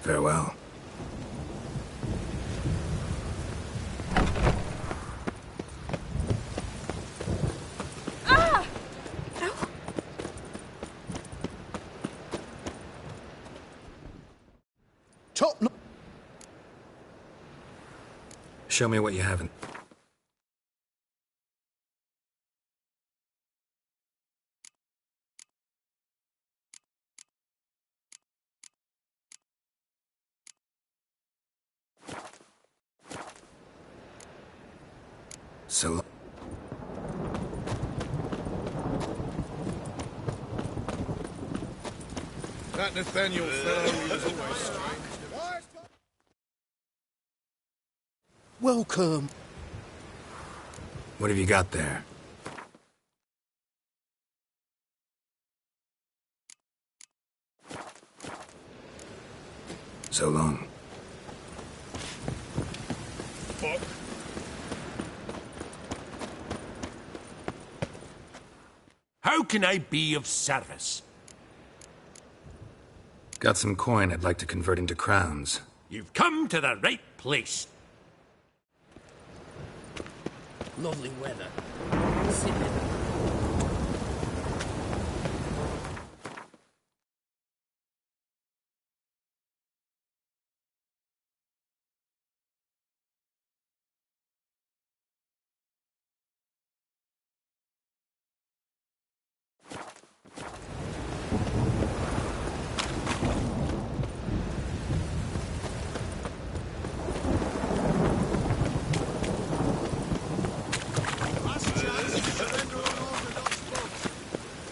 S1: Farewell.
S12: Top no.
S1: Show me what you haven't. So...
S13: That Nathaniel fellow is always strange.
S12: Welcome.
S1: What have you got there? So long.
S13: Fuck.
S20: How can I be of service?
S1: Got some coin I'd like to convert into crowns.
S20: You've come to the right place.
S11: Lovely weather. Sit down.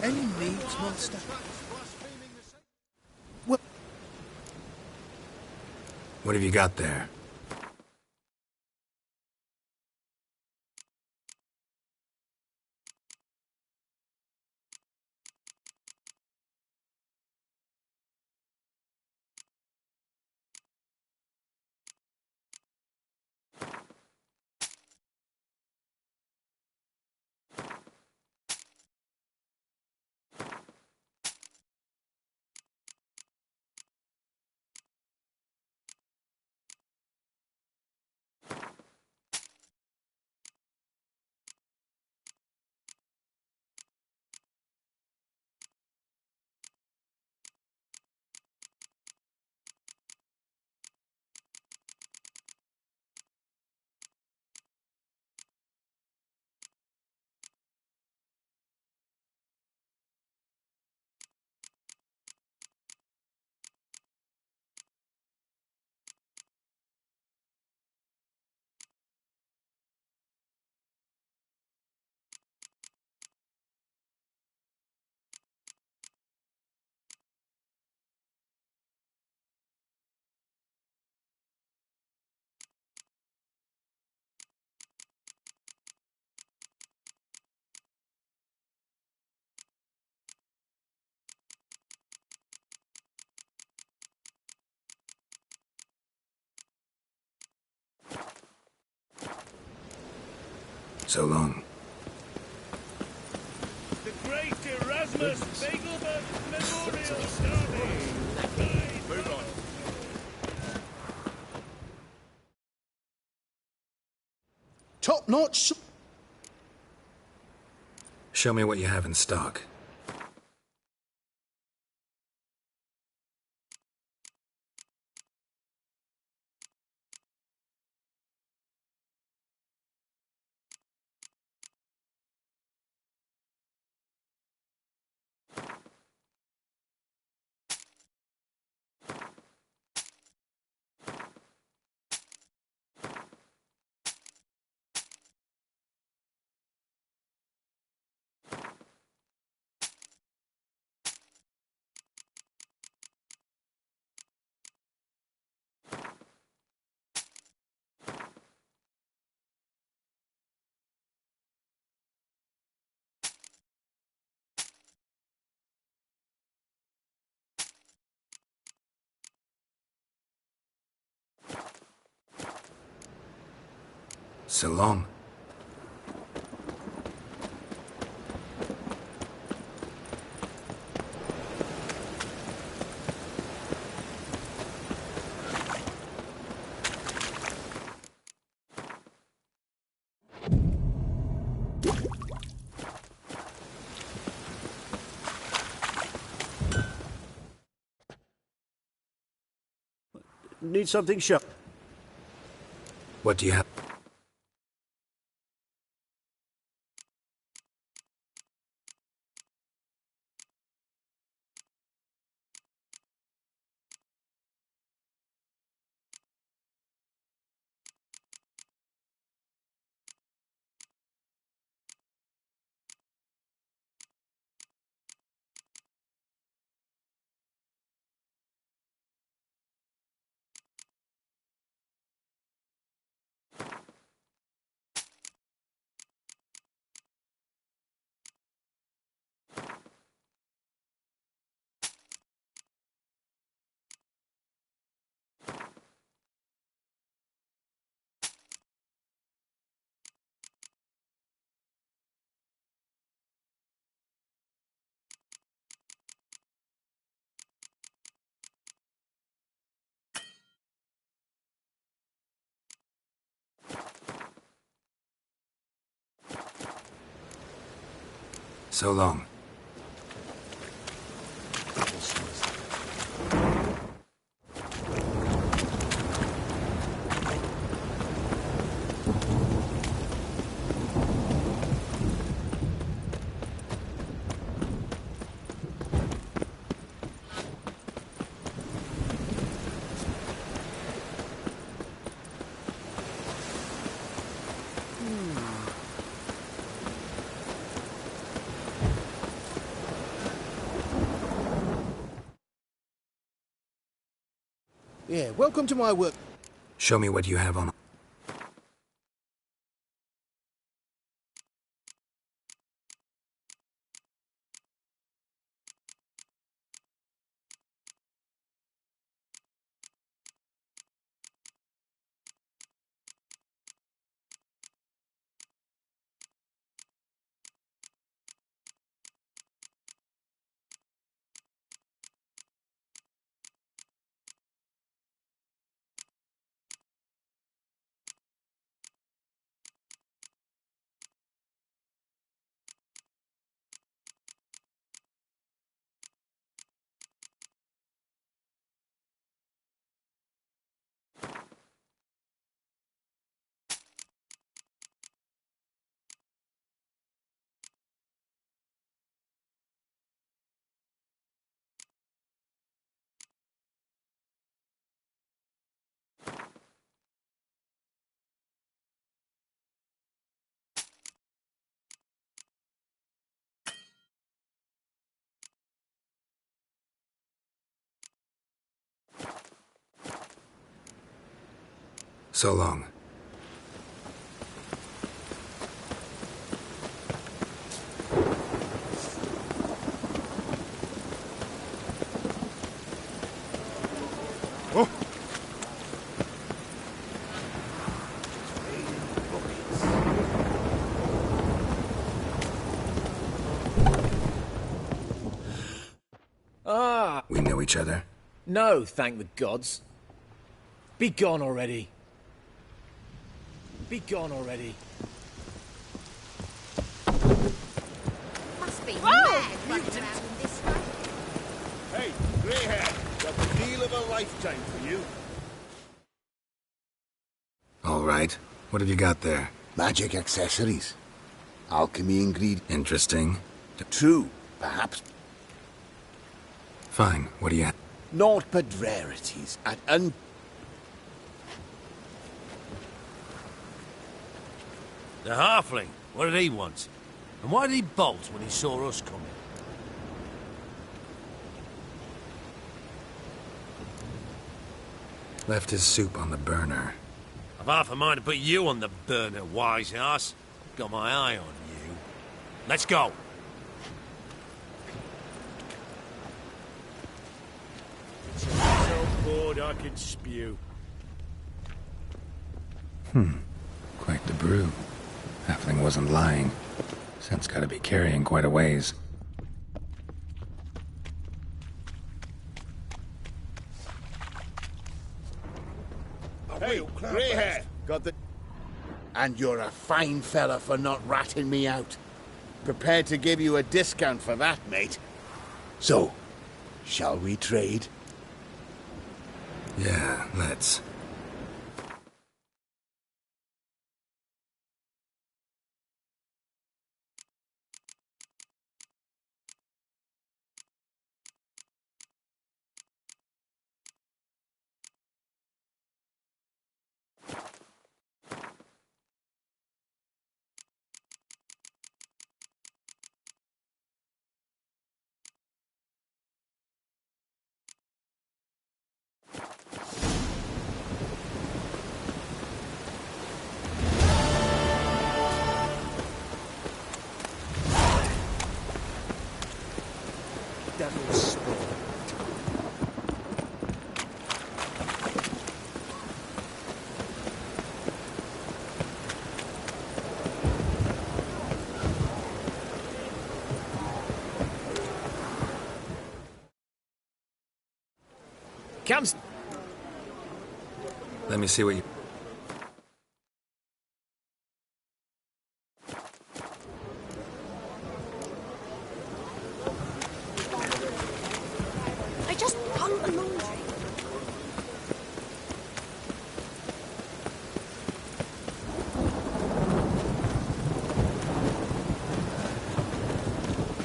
S12: Any needs, master? Well,
S1: What have you got there? So long.
S20: The great Erasmus Begelberg Memorial Derby. Move on.
S12: top notch.
S1: Show me what you have in stock. So long.
S20: Need something sharp.
S1: What do you have? So long.
S12: Yeah, welcome to my work.
S1: Show me what you have on. So long.
S12: Oh.
S20: Ah!
S1: We know each other?
S20: No, thank the gods. Be gone already. Be gone already.
S4: Must be mad running around in this way.
S19: Hey, grey hair, got the deal of a lifetime for you.
S1: All right. What have you got there?
S14: Magic accessories. Alchemy ingredient.
S1: Interesting.
S14: True, perhaps.
S1: Fine. What do you have?
S14: Naught but rarities and
S20: The halfling, what did he want? And why did he bolt when he saw us coming?
S1: Left his soup on the burner.
S20: I've half a mind to put you on the burner, wise ass. Got my eye on you. Let's go. So bored I could spew.
S1: Quite the brew. Halfling wasn't lying. Scent's gotta be carrying quite a ways.
S19: Hey, grey hair, got the...
S14: And you're a fine fella for not ratting me out. Prepared to give you a discount for that, mate. So, shall we trade?
S1: Yeah, let's.
S11: Devil's spawn. Comes.
S1: Let me see what you...
S10: I just hung the laundry.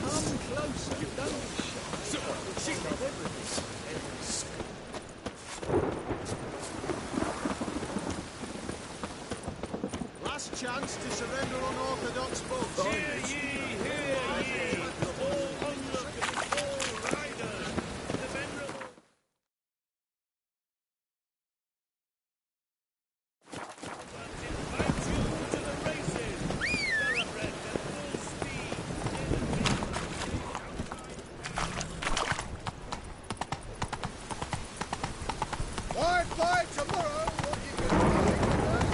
S11: Come closer. Don't be shy.
S19: Last chance to surrender unorthodox boats.
S20: Hear ye, hear ye! All onlookers, all riders, the venerable... Invite you to the races! Thoroughbred at full speed!
S14: By tomorrow, what you going to make of that?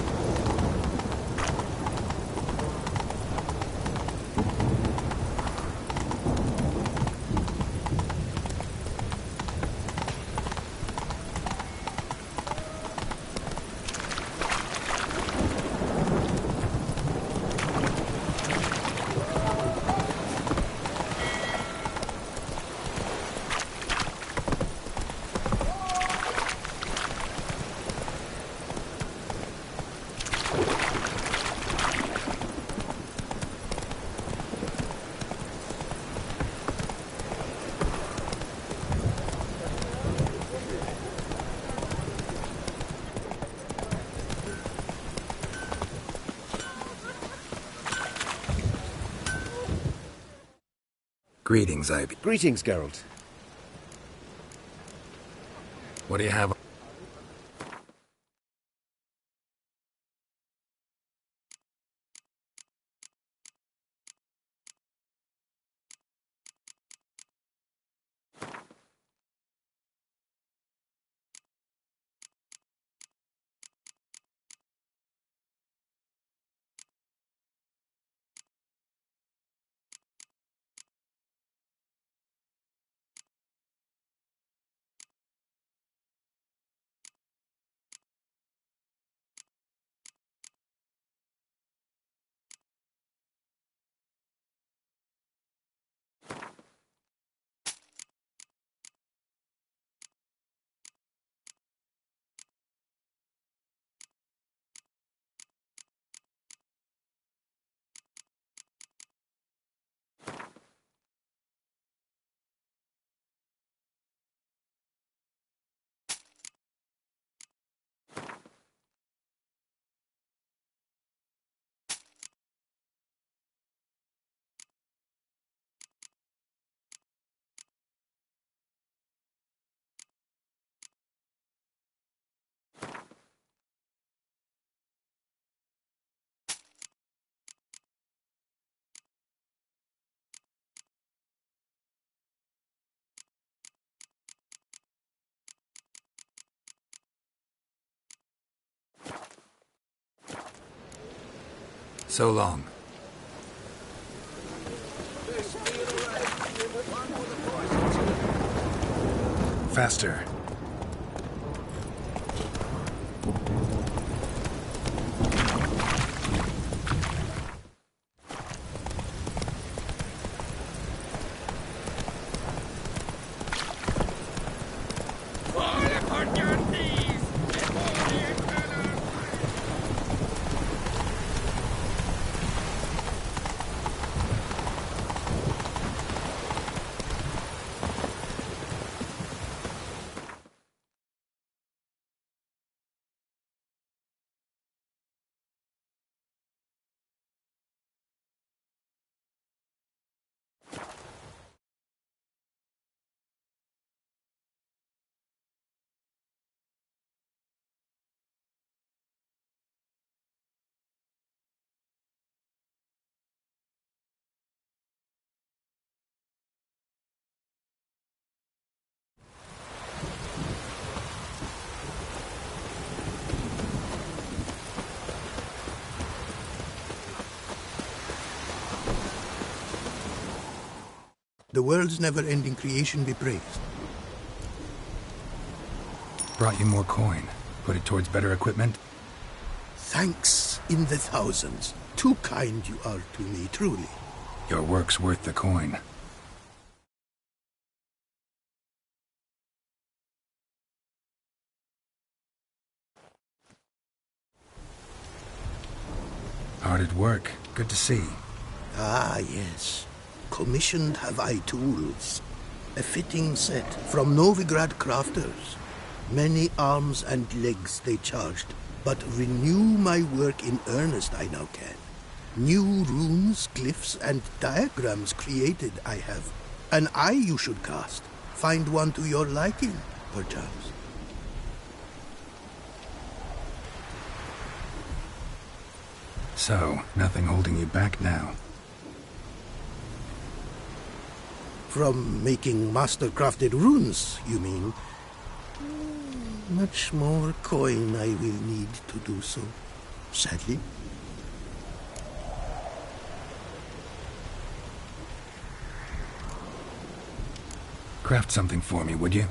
S1: Greetings, Ivy.
S21: Greetings, Geralt.
S1: What do you have? So long. Faster.
S20: Fall upon your knees!
S12: The world's never-ending creation be praised.
S1: Brought you more coin. Put it towards better equipment?
S12: Thanks in the thousands. Too kind you are to me, truly.
S1: Your work's worth the coin. Hard at work. Good to see.
S12: Ah, yes. Commissioned have I tools. A fitting set from Novigrad crafters. Many arms and legs they charged, but renew my work in earnest I now can. New runes, glyphs, and diagrams created I have. An eye you should cast. Find one to your liking, perchance.
S1: So, nothing holding you back now?
S12: From making master-crafted runes, you mean? Much more coin I will need to do so, sadly.
S1: Craft something for me, would you?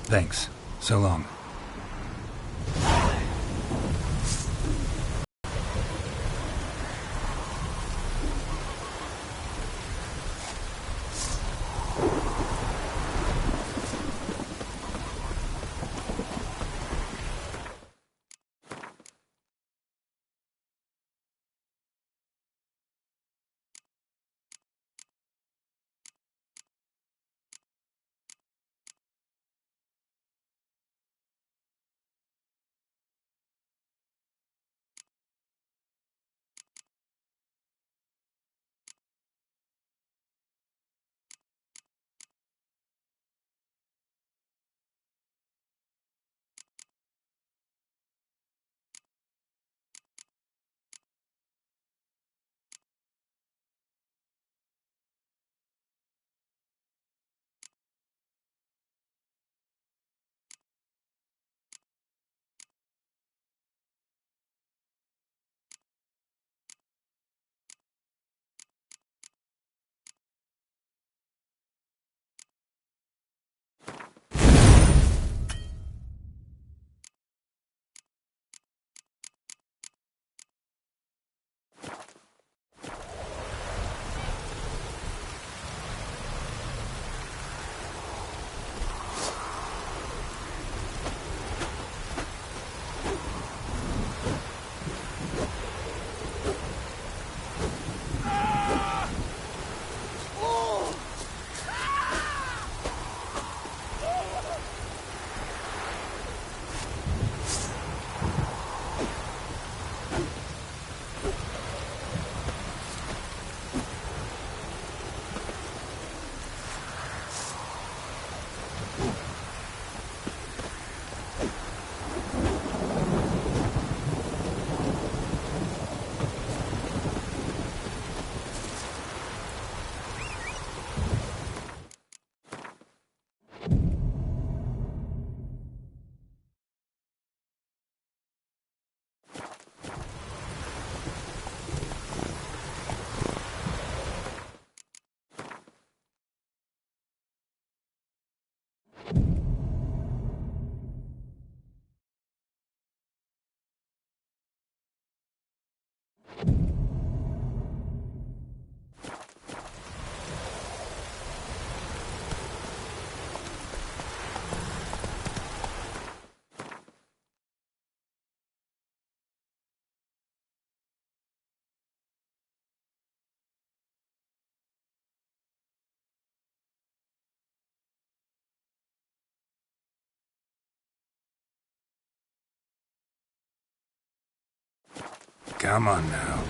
S1: Thanks. So long. Come on now.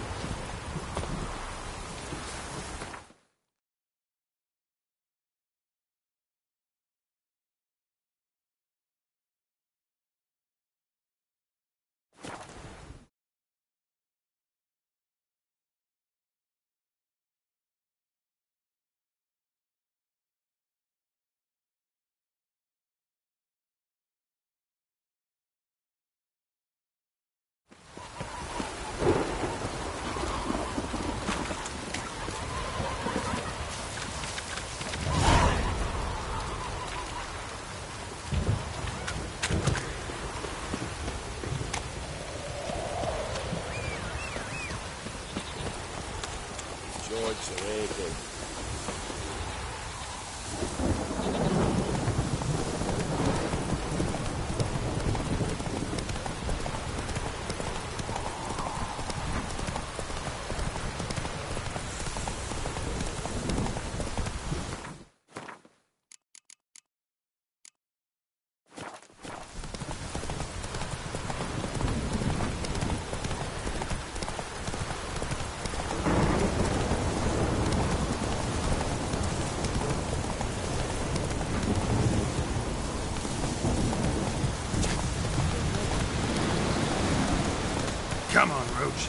S1: Come on, Roach.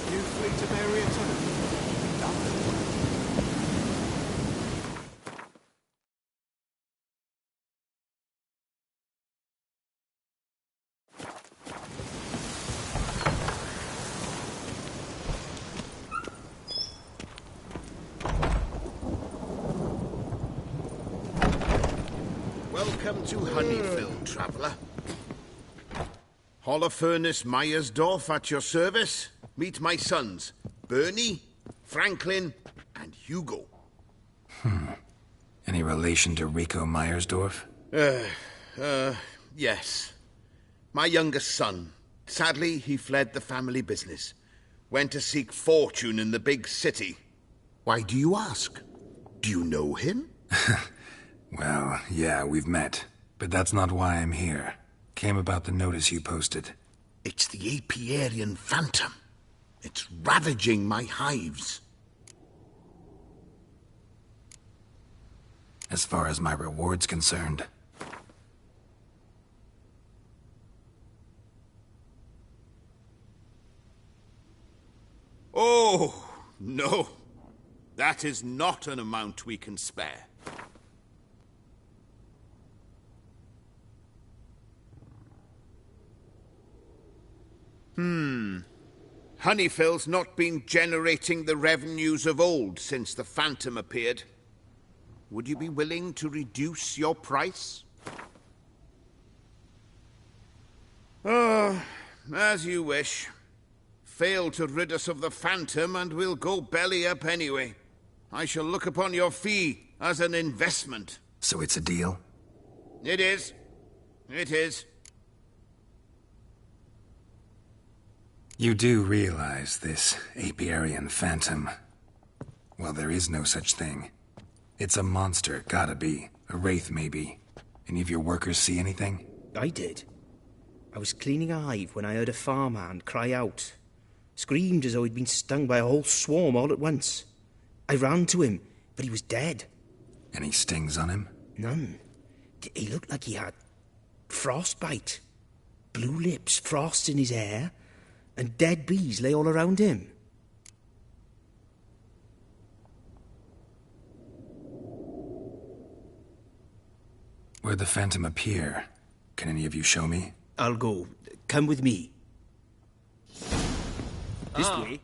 S19: New fleet of area tunnel.
S14: Welcome to Honeyfield, traveller. Holofernes Myersdorf at your service. Meet my sons, Bernie, Franklin, and Hugo.
S1: Any relation to Rico Myersdorf?
S14: Yes. My youngest son. Sadly, he fled the family business. Went to seek fortune in the big city. Why do you ask? Do you know him?
S1: Well, yeah, we've met. But that's not why I'm here. Came about the notice you posted.
S14: It's the Apiarian Phantom. It's ravaging my hives.
S1: As far as my reward's concerned.
S14: Oh, no. That is not an amount we can spare. Honeyfield's not been generating the revenues of old since the Phantom appeared. Would you be willing to reduce your price? As you wish. Fail to rid us of the Phantom and we'll go belly up anyway. I shall look upon your fee as an investment.
S1: So it's a deal?
S14: It is. It is.
S1: You do realize this Apiarian Phantom. Well, there is no such thing. It's a monster, gotta be. A wraith, maybe. Any of your workers see anything?
S21: I did. I was cleaning a hive when I heard a farmhand cry out. Screamed as though he'd been stung by a whole swarm all at once. I ran to him, but he was dead.
S1: Any stings on him?
S21: None. He looked like he had frostbite. Blue lips, frost in his hair, and dead bees lay all around him.
S1: Where'd the Phantom appear? Can any of you show me?
S21: I'll go. Come with me. This way.